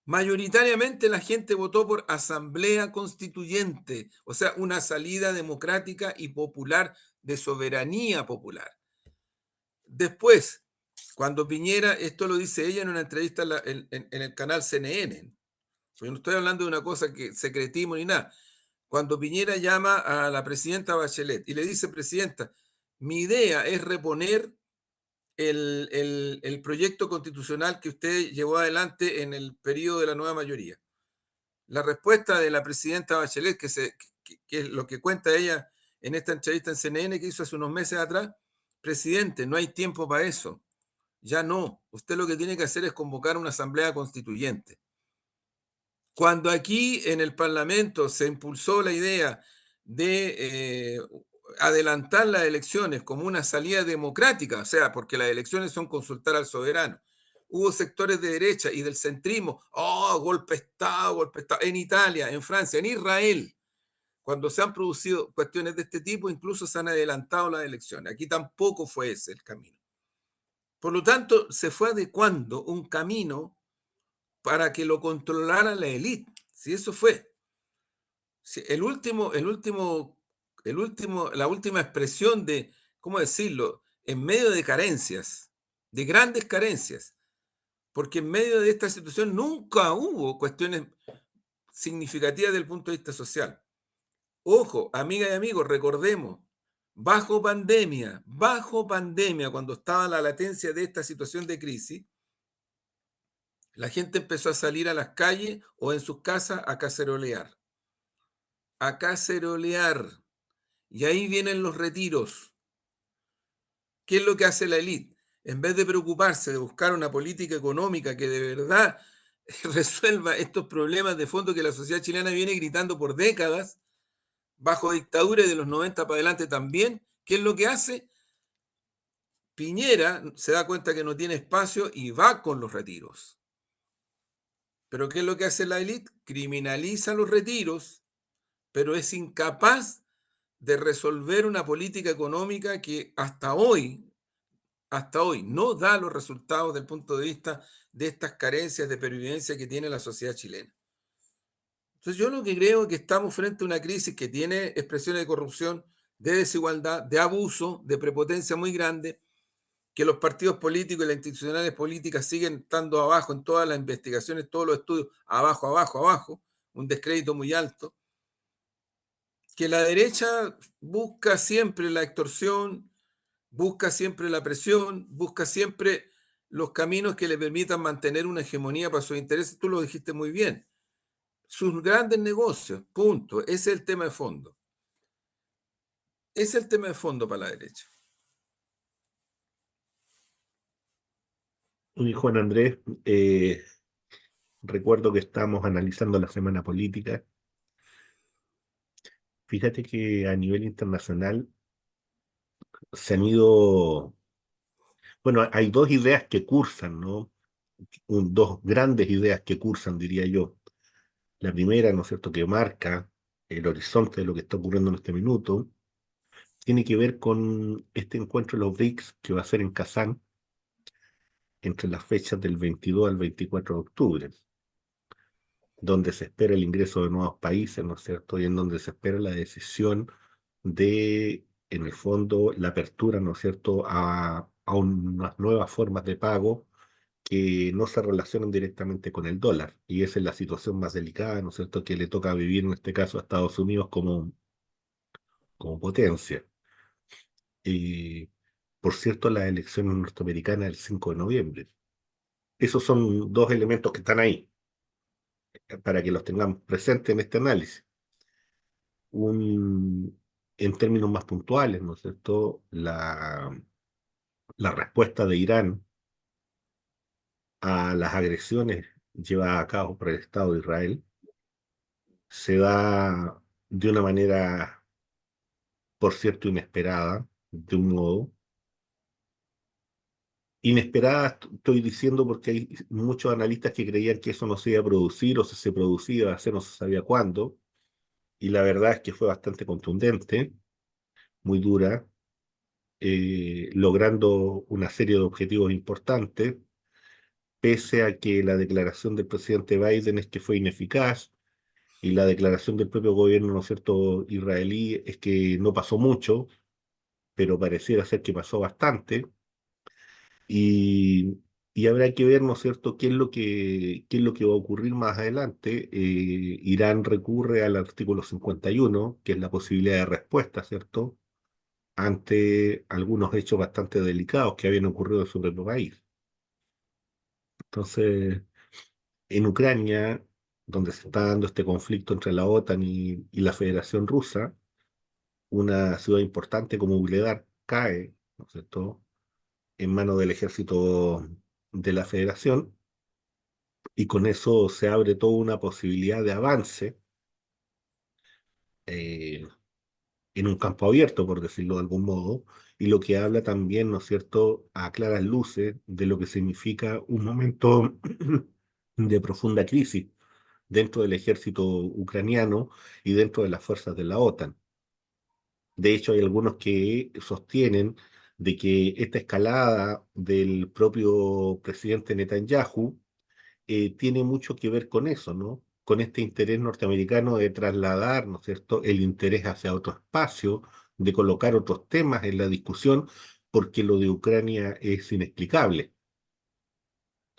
Mayoritariamente la gente votó por asamblea constituyente, o sea, una salida democrática y popular de soberanía popular. Después, cuando Piñera, esto lo dice ella en una entrevista en el canal CNN, yo no estoy hablando de una cosa que secretismo ni nada. Cuando Piñera llama a la presidenta Bachelet y le dice, presidenta, mi idea es reponer el proyecto constitucional que usted llevó adelante en el periodo de la nueva mayoría. La respuesta de la presidenta Bachelet, que es lo que cuenta ella en esta entrevista en CNN que hizo hace unos meses atrás, presidente, no hay tiempo para eso. Ya no. Usted lo que tiene que hacer es convocar una asamblea constituyente. Cuando aquí en el Parlamento se impulsó la idea de adelantar las elecciones como una salida democrática, o sea, porque las elecciones son consultar al soberano, hubo sectores de derecha y del centrismo, oh, golpe de Estado, en Italia, en Francia, en Israel, cuando se han producido cuestiones de este tipo, incluso se han adelantado las elecciones. Aquí tampoco fue ese el camino. Por lo tanto, se fue adecuando un camino para que lo controlara la élite. Si eso fue. Si la última expresión de, ¿cómo decirlo? En medio de carencias, de grandes carencias, porque en medio de esta situación nunca hubo cuestiones significativas desde el punto de vista social. Ojo, amigas y amigos, recordemos, bajo pandemia, cuando estaba la latencia de esta situación de crisis, la gente empezó a salir a las calles o en sus casas a cacerolear. A cacerolear. Y ahí vienen los retiros. ¿Qué es lo que hace la élite? En vez de preocuparse de buscar una política económica que de verdad resuelva estos problemas de fondo que la sociedad chilena viene gritando por décadas, bajo dictadura y de los 90 para adelante también, ¿qué es lo que hace? Piñera se da cuenta que no tiene espacio y va con los retiros. Pero ¿qué es lo que hace la élite? Criminaliza los retiros, pero es incapaz de resolver una política económica que hasta hoy no da los resultados desde el punto de vista de estas carencias de pervivencia que tiene la sociedad chilena. Entonces yo lo que creo es que estamos frente a una crisis que tiene expresiones de corrupción, de desigualdad, de abuso, de prepotencia muy grande, que los partidos políticos y las institucionales políticas siguen estando abajo en todas las investigaciones, todos los estudios, abajo, abajo, abajo, un descrédito muy alto, que la derecha busca siempre la extorsión, busca siempre la presión, busca siempre los caminos que le permitan mantener una hegemonía para sus intereses. Tú lo dijiste muy bien. Sus grandes negocios, punto. Ese es el tema de fondo. Ese es el tema de fondo para la derecha. Y Juan Andrés, recuerdo que estamos analizando la semana política. Fíjate que a nivel internacional se han ido, bueno, hay dos ideas que cursan, ¿no? Dos grandes ideas que cursan, diría yo. La primera, ¿no es cierto?, que marca el horizonte de lo que está ocurriendo en este minuto, tiene que ver con este encuentro de los BRICS que va a ser en Kazán entre las fechas del 22 al 24 de octubre, donde se espera el ingreso de nuevos países, ¿no es cierto?, y en donde se espera la decisión de, en el fondo, la apertura, ¿no es cierto?, a unas nuevas formas de pago que no se relacionan directamente con el dólar. Y esa es la situación más delicada, ¿no es cierto?, que le toca vivir en este caso a Estados Unidos como potencia. Y, por cierto, las elecciones norteamericanas el 5 de noviembre. Esos son dos elementos que están ahí, para que los tengamos presentes en este análisis. Un, en términos más puntuales, ¿no es cierto?, la respuesta de Irán a las agresiones llevadas a cabo por el Estado de Israel se da de una manera, por cierto, inesperada, de un modo. Inesperada estoy diciendo porque hay muchos analistas que creían que eso no se iba a producir, o si se producía, iba a ser, no se sabía cuándo, y la verdad es que fue bastante contundente, muy dura, logrando una serie de objetivos importantes, pese a que la declaración del presidente Biden es que fue ineficaz, y la declaración del propio gobierno, ¿no es cierto?, israelí es que no pasó mucho, pero pareciera ser que pasó bastante. Y, y habrá que ver, ¿no es cierto?, qué es lo que va a ocurrir más adelante. Irán recurre al artículo 51, que es la posibilidad de respuesta, ¿cierto?, ante algunos hechos bastante delicados que habían ocurrido en su propio país. Entonces, en Ucrania, donde se está dando este conflicto entre la OTAN y la Federación Rusa, una ciudad importante como Ugledar cae, ¿no es cierto?, en manos del ejército de la Federación, y con eso se abre toda una posibilidad de avance eh, en un campo abierto, por decirlo de algún modo, y lo que habla también, ¿no es cierto?, a claras luces de lo que significa un momento de profunda crisis dentro del ejército ucraniano y dentro de las fuerzas de la OTAN. De hecho, hay algunos que sostienen de que esta escalada del propio presidente Netanyahu tiene mucho que ver con eso, ¿no? Con este interés norteamericano de trasladar, ¿no es cierto?, el interés hacia otro espacio, de colocar otros temas en la discusión, porque lo de Ucrania es inexplicable.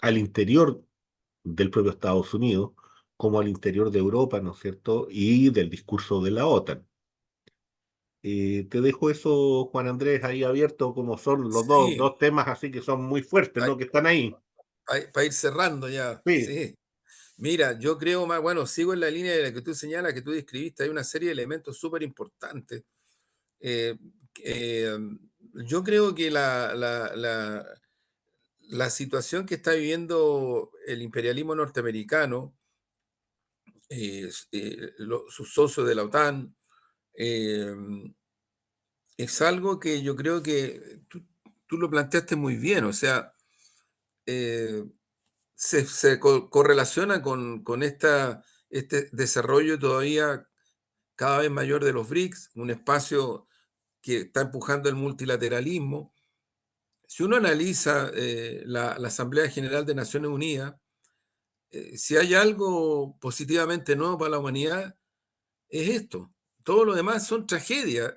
Al interior del propio Estados Unidos, como al interior de Europa, ¿no es cierto?, y del discurso de la OTAN. Te dejo eso, Juan Andrés, ahí abierto, como son los Sí, dos temas así que son muy fuertes, ¿no?, que están ahí. para ir cerrando ya. Sí, Sí. Mira, yo creo más, bueno, sigo en la línea de la que tú señalas, que tú describiste, hay una serie de elementos súper importantes. Eh, eh, yo creo que la situación que está viviendo el imperialismo norteamericano, sus socios de la OTAN, eh, es algo que yo creo que tú lo planteaste muy bien, o sea, eh, correlaciona con este desarrollo todavía cada vez mayor de los BRICS, un espacio que está empujando el multilateralismo. Si uno analiza la Asamblea General de Naciones Unidas, si hay algo positivamente nuevo para la humanidad, es esto. Todo lo demás son tragedias.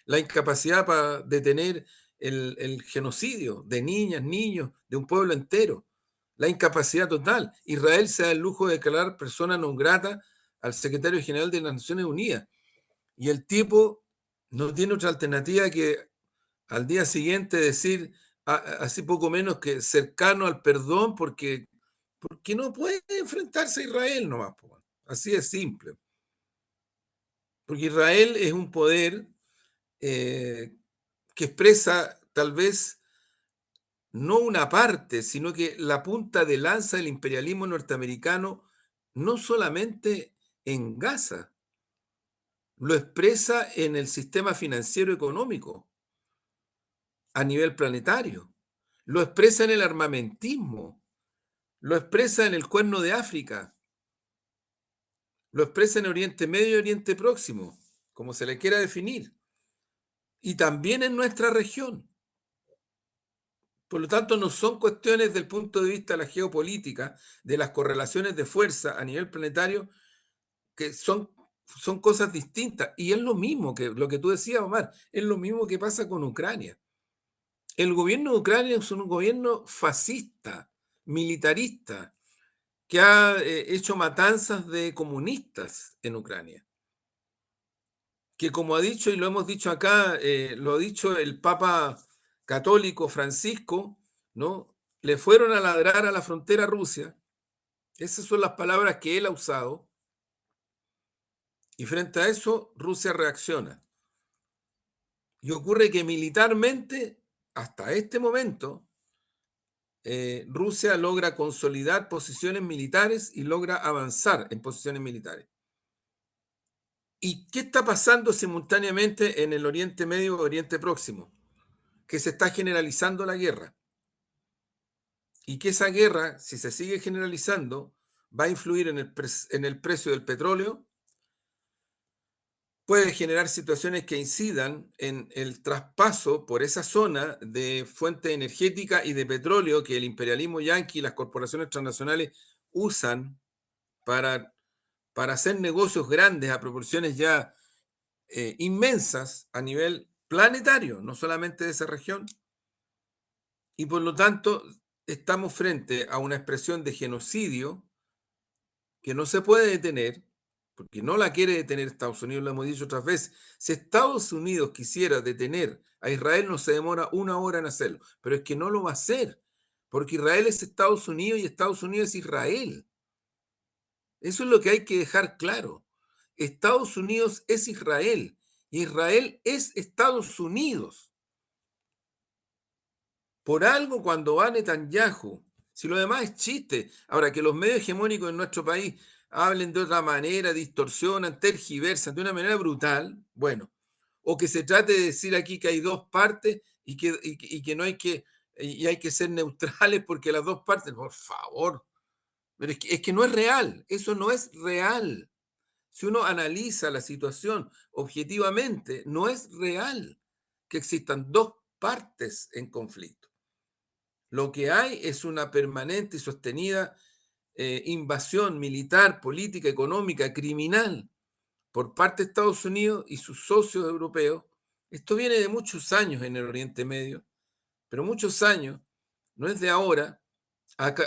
La incapacidad para detener el genocidio de niñas, niños, de un pueblo entero. La incapacidad total. Israel se da el lujo de declarar persona non grata al secretario general de las Naciones Unidas. Y el tipo no tiene otra alternativa que Al día siguiente decir así poco menos que cercano al perdón porque no puede enfrentarse a Israel nomás, po. Así de simple. Porque Israel es un poder eh, que expresa tal vez no una parte, sino que la punta de lanza del imperialismo norteamericano, no solamente en Gaza, lo expresa en el sistema financiero económico a nivel planetario, lo expresa en el armamentismo, lo expresa en el Cuerno de África, lo expresa en Oriente Medio y Oriente Próximo, como se le quiera definir, y también en nuestra región. Por lo tanto, no son cuestiones del punto de vista de la geopolítica, de las correlaciones de fuerza a nivel planetario, que son cosas distintas. Y es lo mismo que lo que tú decías, Omar, es lo mismo que pasa con Ucrania. El gobierno de Ucrania es un gobierno fascista, militarista, que ha hecho matanzas de comunistas en Ucrania. Que como ha dicho y lo hemos dicho acá, lo ha dicho el Papa católico Francisco, ¿no? Le fueron a ladrar a la frontera Rusia. Esas son las palabras que él ha usado. Y frente a eso, Rusia reacciona. Y ocurre que militarmente, hasta este momento, Rusia logra consolidar posiciones militares y logra avanzar en posiciones militares. ¿Y qué está pasando simultáneamente en el Oriente Medio o Oriente Próximo? Que se está generalizando la guerra. Y que esa guerra, si se sigue generalizando, va a influir en el precio del petróleo, puede generar situaciones que incidan en el traspaso por esa zona de fuente energética y de petróleo que el imperialismo yanqui y las corporaciones transnacionales usan para, para hacer negocios grandes a proporciones ya inmensas a nivel planetario, no solamente de esa región, y por lo tanto estamos frente a una expresión de genocidio que no se puede detener, porque no la quiere detener Estados Unidos, lo hemos dicho otras veces. Si Estados Unidos quisiera detener a Israel, no se demora una hora en hacerlo, pero es que no lo va a hacer, porque Israel es Estados Unidos y Estados Unidos es Israel. Eso es lo que hay que dejar claro. Estados Unidos es Israel y Israel es Estados Unidos. Por algo cuando va Netanyahu, si lo demás es chiste, ahora que los medios hegemónicos en nuestro país hablen de otra manera, distorsionan, tergiversan de una manera brutal, bueno, o que se trate de decir aquí que hay dos partes y que no hay que, y hay que ser neutrales porque las dos partes, por favor, pero es que no es real, eso no es real. Si uno analiza la situación objetivamente, no es real que existan dos partes en conflicto. Lo que hay es una permanente y sostenida invasión militar, política, económica, criminal por parte de Estados Unidos y sus socios europeos. Esto viene de muchos años en el Oriente Medio, pero muchos años, no es de ahora,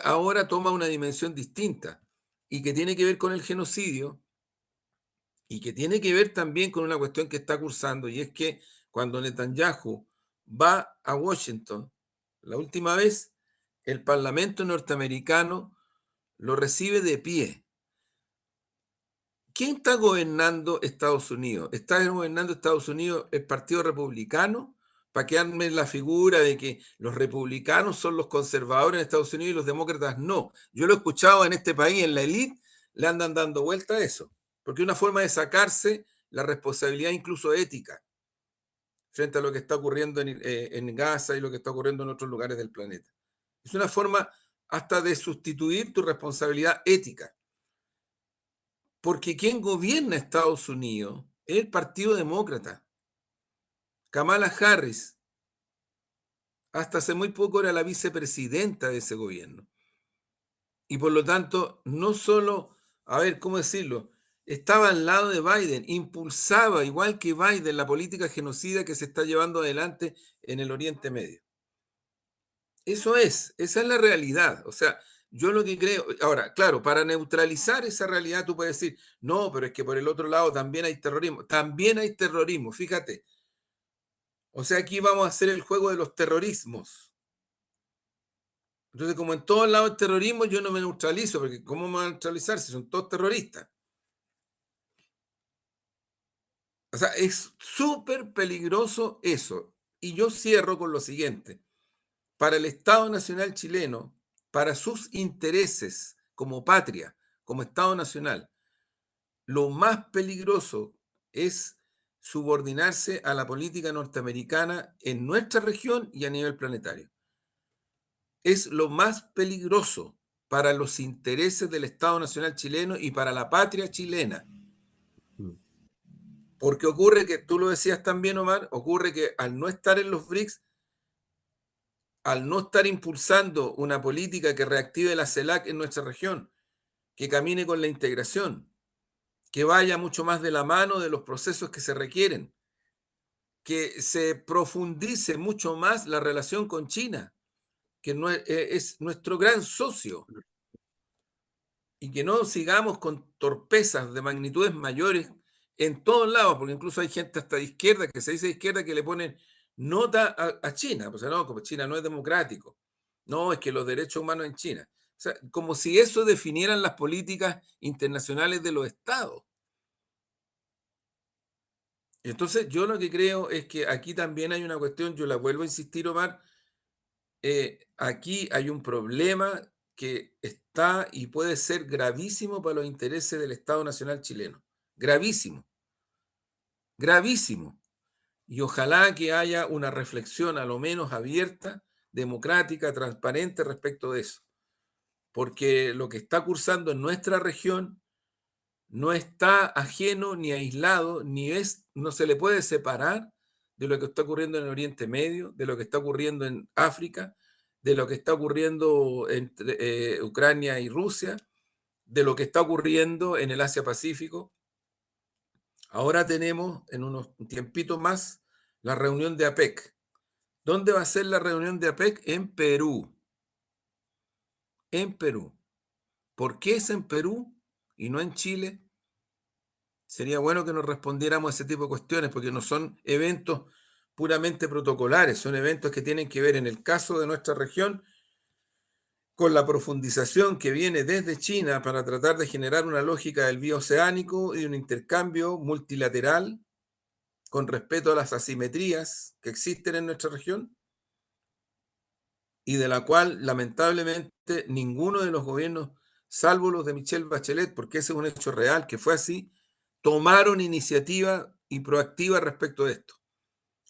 ahora toma una dimensión distinta y que tiene que ver con el genocidio y que tiene que ver también con una cuestión que está cursando, y es que cuando Netanyahu va a Washington, la última vez, el Parlamento norteamericano lo recibe de pie. ¿Quién está gobernando Estados Unidos? ¿Está gobernando Estados Unidos el Partido Republicano? Para quedarme en la figura de que los republicanos son los conservadores en Estados Unidos y los demócratas no. Yo lo he escuchado en este país, en la élite, le andan dando vuelta a eso, porque es una forma de sacarse la responsabilidad incluso ética frente a lo que está ocurriendo en Gaza y lo que está ocurriendo en otros lugares del planeta. Es una forma hasta de sustituir tu responsabilidad ética. Porque quien gobierna Estados Unidos es el Partido Demócrata. Kamala Harris, hasta hace muy poco era la vicepresidenta de ese gobierno. Y por lo tanto, no solo, a ver, ¿cómo decirlo? Estaba al lado de Biden, impulsaba, igual que Biden, la política genocida que se está llevando adelante en el Oriente Medio. Esa es la realidad. O sea, yo lo que creo, ahora, claro, para neutralizar esa realidad tú puedes decir, no, pero es que por el otro lado también hay terrorismo. También hay terrorismo, fíjate. O sea, aquí vamos a hacer el juego de los terrorismos. Entonces, como en todos lados el terrorismo, yo no me neutralizo, porque ¿cómo me van a neutralizar si son todos terroristas? O sea, es súper peligroso eso. Y yo cierro con lo siguiente. Para el Estado Nacional chileno, para sus intereses como patria, como Estado Nacional, lo más peligroso es subordinarse a la política norteamericana en nuestra región y a nivel planetario. Es lo más peligroso para los intereses del Estado Nacional chileno y para la patria chilena. Mm, Porque ocurre que, tú lo decías también, Omar, ocurre que al no estar en los BRICS, al no estar impulsando una política que reactive la CELAC en nuestra región, que camine con la integración, que vaya mucho más de la mano de los procesos que se requieren, que se profundice mucho más la relación con China, que no es nuestro gran socio, y que no sigamos con torpezas de magnitudes mayores en todos lados, porque incluso hay gente hasta de izquierda, que se dice de izquierda, que le ponen nota a China, pues no, como China no es democrático, no, es que los derechos humanos en China. O sea, como si eso definieran las políticas internacionales de los estados. Entonces, yo lo que creo es que aquí también hay una cuestión, yo la vuelvo a insistir, Omar, aquí hay un problema que está y puede ser gravísimo para los intereses del Estado Nacional chileno. Gravísimo, gravísimo. Y ojalá que haya una reflexión a lo menos abierta, democrática, transparente respecto de eso. Porque lo que está cursando en nuestra región no está ajeno ni aislado, no se le puede separar de lo que está ocurriendo en el Oriente Medio, de lo que está ocurriendo en África, de lo que está ocurriendo entre Ucrania y Rusia, de lo que está ocurriendo en el Asia Pacífico. Ahora tenemos en unos tiempitos más la reunión de APEC. ¿Dónde va a ser la reunión de APEC? En Perú. En Perú. ¿Por qué es en Perú y no en Chile? Sería bueno que nos respondiéramos a ese tipo de cuestiones, porque no son eventos puramente protocolares, son eventos que tienen que ver, en el caso de nuestra región, con la profundización que viene desde China para tratar de generar una lógica del bioceánico y de un intercambio multilateral con respeto a las asimetrías que existen en nuestra región y de la cual lamentablemente ninguno de los gobiernos, salvo los de Michelle Bachelet, porque ese es un hecho real que fue así, tomaron iniciativa y proactiva respecto de esto.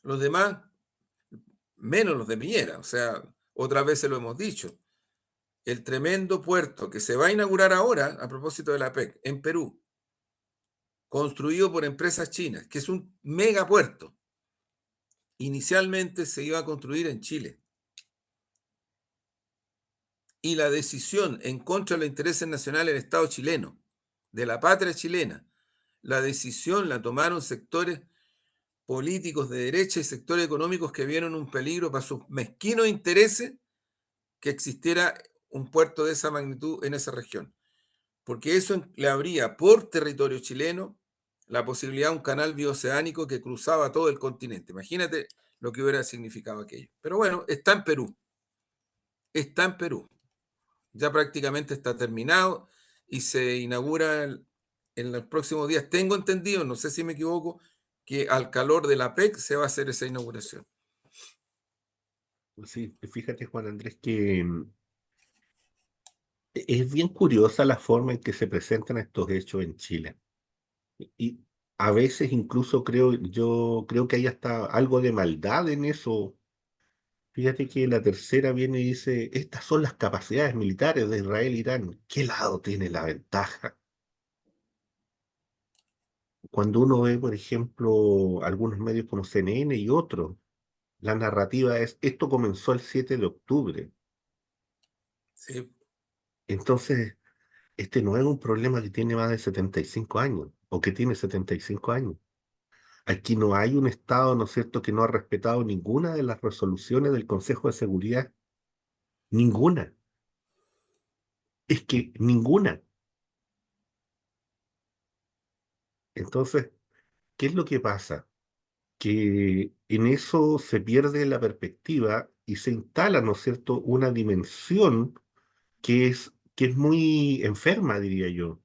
Los demás, menos los de Piñera, o sea, otras veces lo hemos dicho, el tremendo puerto que se va a inaugurar ahora, a propósito de la PEC, en Perú, construido por empresas chinas, que es un megapuerto, inicialmente se iba a construir en Chile. Y la decisión en contra de los intereses nacionales del Estado chileno, de la patria chilena, la decisión la tomaron sectores políticos de derecha y sectores económicos que vieron un peligro para sus mezquinos intereses que existiera un puerto de esa magnitud en esa región, porque eso le abría por territorio chileno la posibilidad de un canal bioceánico que cruzaba todo el continente. Imagínate lo que hubiera significado aquello. Pero bueno, está en Perú, está en Perú. Ya prácticamente está terminado y se inaugura en los próximos días. Tengo entendido, no sé si me equivoco, que al calor de la PEC se va a hacer esa inauguración. sí, fíjate, Juan Andrés, que es bien curiosa la forma en que se presentan estos hechos en Chile. Y a veces incluso yo creo que hay hasta algo de maldad en eso. Fíjate que la tercera viene y dice, estas son las capacidades militares de Israel e Irán. ¿Qué lado tiene la ventaja? Cuando uno ve, por ejemplo, algunos medios como CNN y otros, la narrativa es, esto comenzó el 7 de octubre. Sí, Entonces, este no es un problema que tiene más de 75 años o que tiene 75 años. Aquí no hay un Estado, ¿no es cierto?, que no ha respetado ninguna de las resoluciones del Consejo de Seguridad. Ninguna. Es que ninguna. Entonces, ¿qué es lo que pasa? que en eso se pierde la perspectiva y se instala, ¿no es cierto?, una dimensión que es muy enferma, diría yo,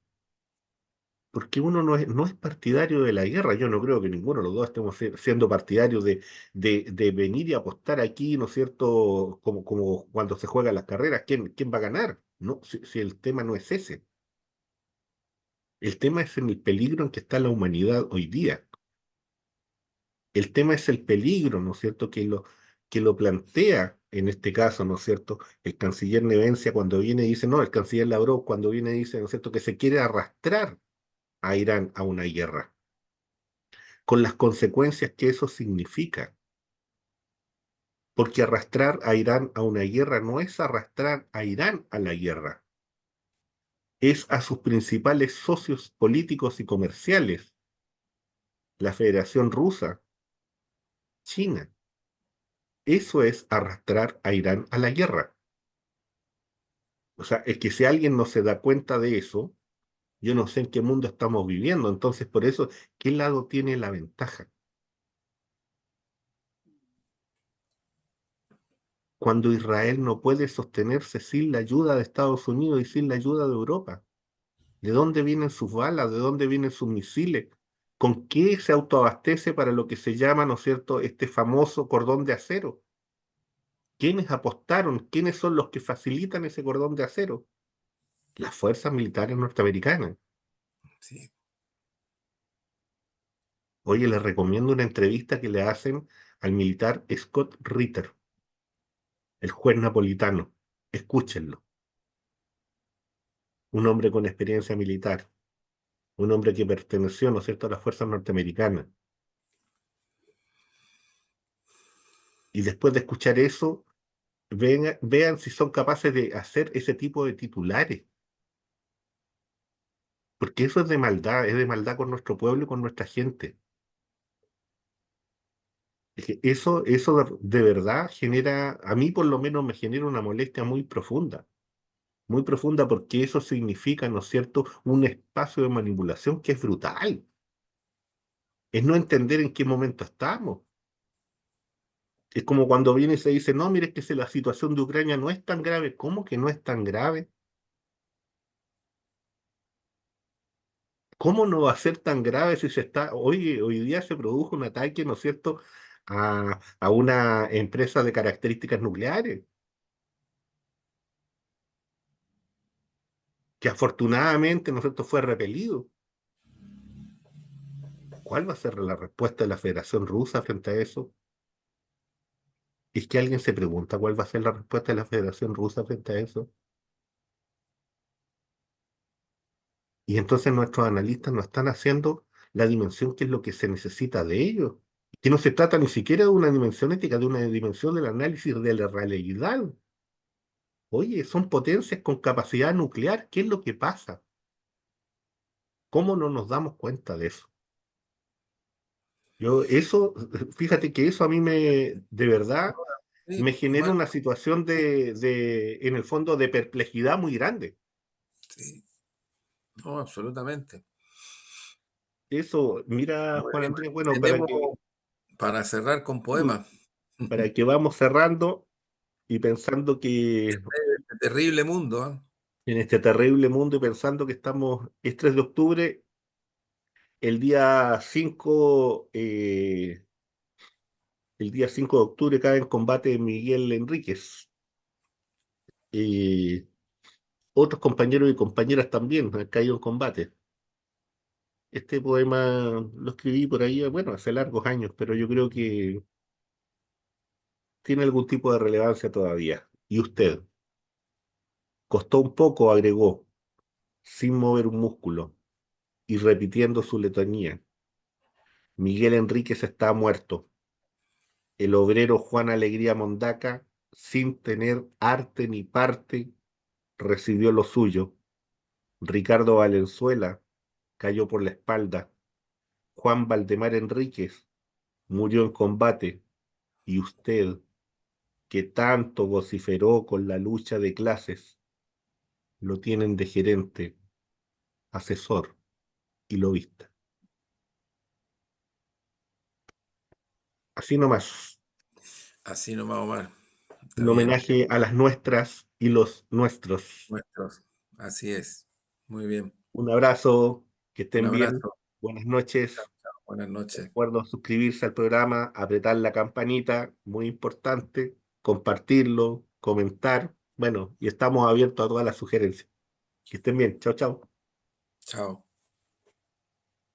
porque uno no es partidario de la guerra. Yo no creo que ninguno de los dos estemos siendo partidarios de venir y apostar aquí, ¿no es cierto?, como cuando se juegan las carreras, quién va a ganar? No, si el tema no es ese. El tema es en el peligro en que está la humanidad hoy día. El tema es el peligro, ¿no es cierto?, que lo plantea en este caso, ¿no es cierto?, el canciller Nevencia cuando viene y dice, no, el canciller Lavrov cuando viene y dice, ¿no es cierto?, que se quiere arrastrar a Irán a una guerra, con las consecuencias que eso significa. Porque arrastrar a Irán a una guerra no es arrastrar a Irán a la guerra, es a sus principales socios políticos y comerciales, la Federación Rusa, China. Eso es arrastrar a Irán a la guerra. O sea, es que si alguien no se da cuenta de eso, yo no sé en qué mundo estamos viviendo. Entonces, por eso, ¿qué lado tiene la ventaja? Cuando Israel no puede sostenerse sin la ayuda de Estados Unidos y sin la ayuda de Europa. ¿De dónde vienen sus balas? ¿De dónde vienen sus misiles? ¿Con qué se autoabastece para lo que se llama, ¿no es cierto?, este famoso cordón de acero? ¿Quiénes apostaron? ¿Quiénes son los que facilitan ese cordón de acero? Las fuerzas militares norteamericanas. Sí. Oye, les recomiendo una entrevista que le hacen al militar Scott Ritter, el juez napolitano. Escúchenlo. Un hombre con experiencia militar, un hombre que perteneció, ¿no es cierto?, a las fuerzas norteamericanas. Y después de escuchar eso, vean si son capaces de hacer ese tipo de titulares, porque eso es de maldad con nuestro pueblo y con nuestra gente. Es que eso de verdad genera, a mí por lo menos me genera una molestia muy profunda porque eso significa, ¿no es cierto?, un espacio de manipulación que es brutal. Es no entender en qué momento estamos. Es como cuando viene y se dice, no, mire, es que si la situación de Ucrania no es tan grave. ¿Cómo que no es tan grave? ¿Cómo no va a ser tan grave si se está, hoy día se produjo un ataque, ¿no es cierto?, a una empresa de características nucleares, que afortunadamente, ¿no es cierto?, fue repelido. ¿Cuál va a ser la respuesta de la Federación Rusa frente a eso? Es que alguien se pregunta cuál va a ser la respuesta de la Federación Rusa frente a eso. Y entonces nuestros analistas no están haciendo la dimensión que es lo que se necesita de ellos. Que no se trata ni siquiera de una dimensión ética, de una dimensión del análisis de la realidad. Oye, son potencias con capacidad nuclear. ¿Qué es lo que pasa? ¿Cómo no nos damos cuenta de eso? Fíjate que eso a mí de verdad, Sí, me genera Omar, una situación en el fondo, de perplejidad muy grande. sí, no, absolutamente. Eso, mira, Juan Bueno, Andrés, bueno, tenemos para cerrar con mm, poemas. para que vamos cerrando y pensando que Este terrible mundo, ¿ah? en este terrible mundo y pensando que es 3 de octubre, el día 5 el día 5 de octubre cae en combate Miguel Enríquez. Y otros compañeros y compañeras también han caído en combate. Este poema lo escribí por ahí, bueno, hace largos años, pero yo creo que tiene algún tipo de relevancia todavía. Y usted, costó un poco, agregó, sin mover un músculo y repitiendo su letanía. Miguel Enríquez está muerto. El obrero Juan Alegría Mondaca, sin tener arte ni parte, recibió lo suyo. Ricardo Valenzuela cayó por la espalda. Juan Valdemar Enríquez murió en combate. Y usted, que tanto vociferó con la lucha de clases, lo tienen de gerente, asesor y lobista. Así nomás. Así nomás, Omar. Está Un bien. homenaje a las nuestras y los nuestros. Nuestros. Así es. Muy bien. Un abrazo, que Un estén bien. abrazo. Buenas Chao, noches. chao. Buenas noches. Recuerdo suscribirse al programa, apretar la campanita, muy importante, compartirlo, comentar. Bueno, y estamos abiertos a todas las sugerencias. Que estén bien. Chao, chao. Chao.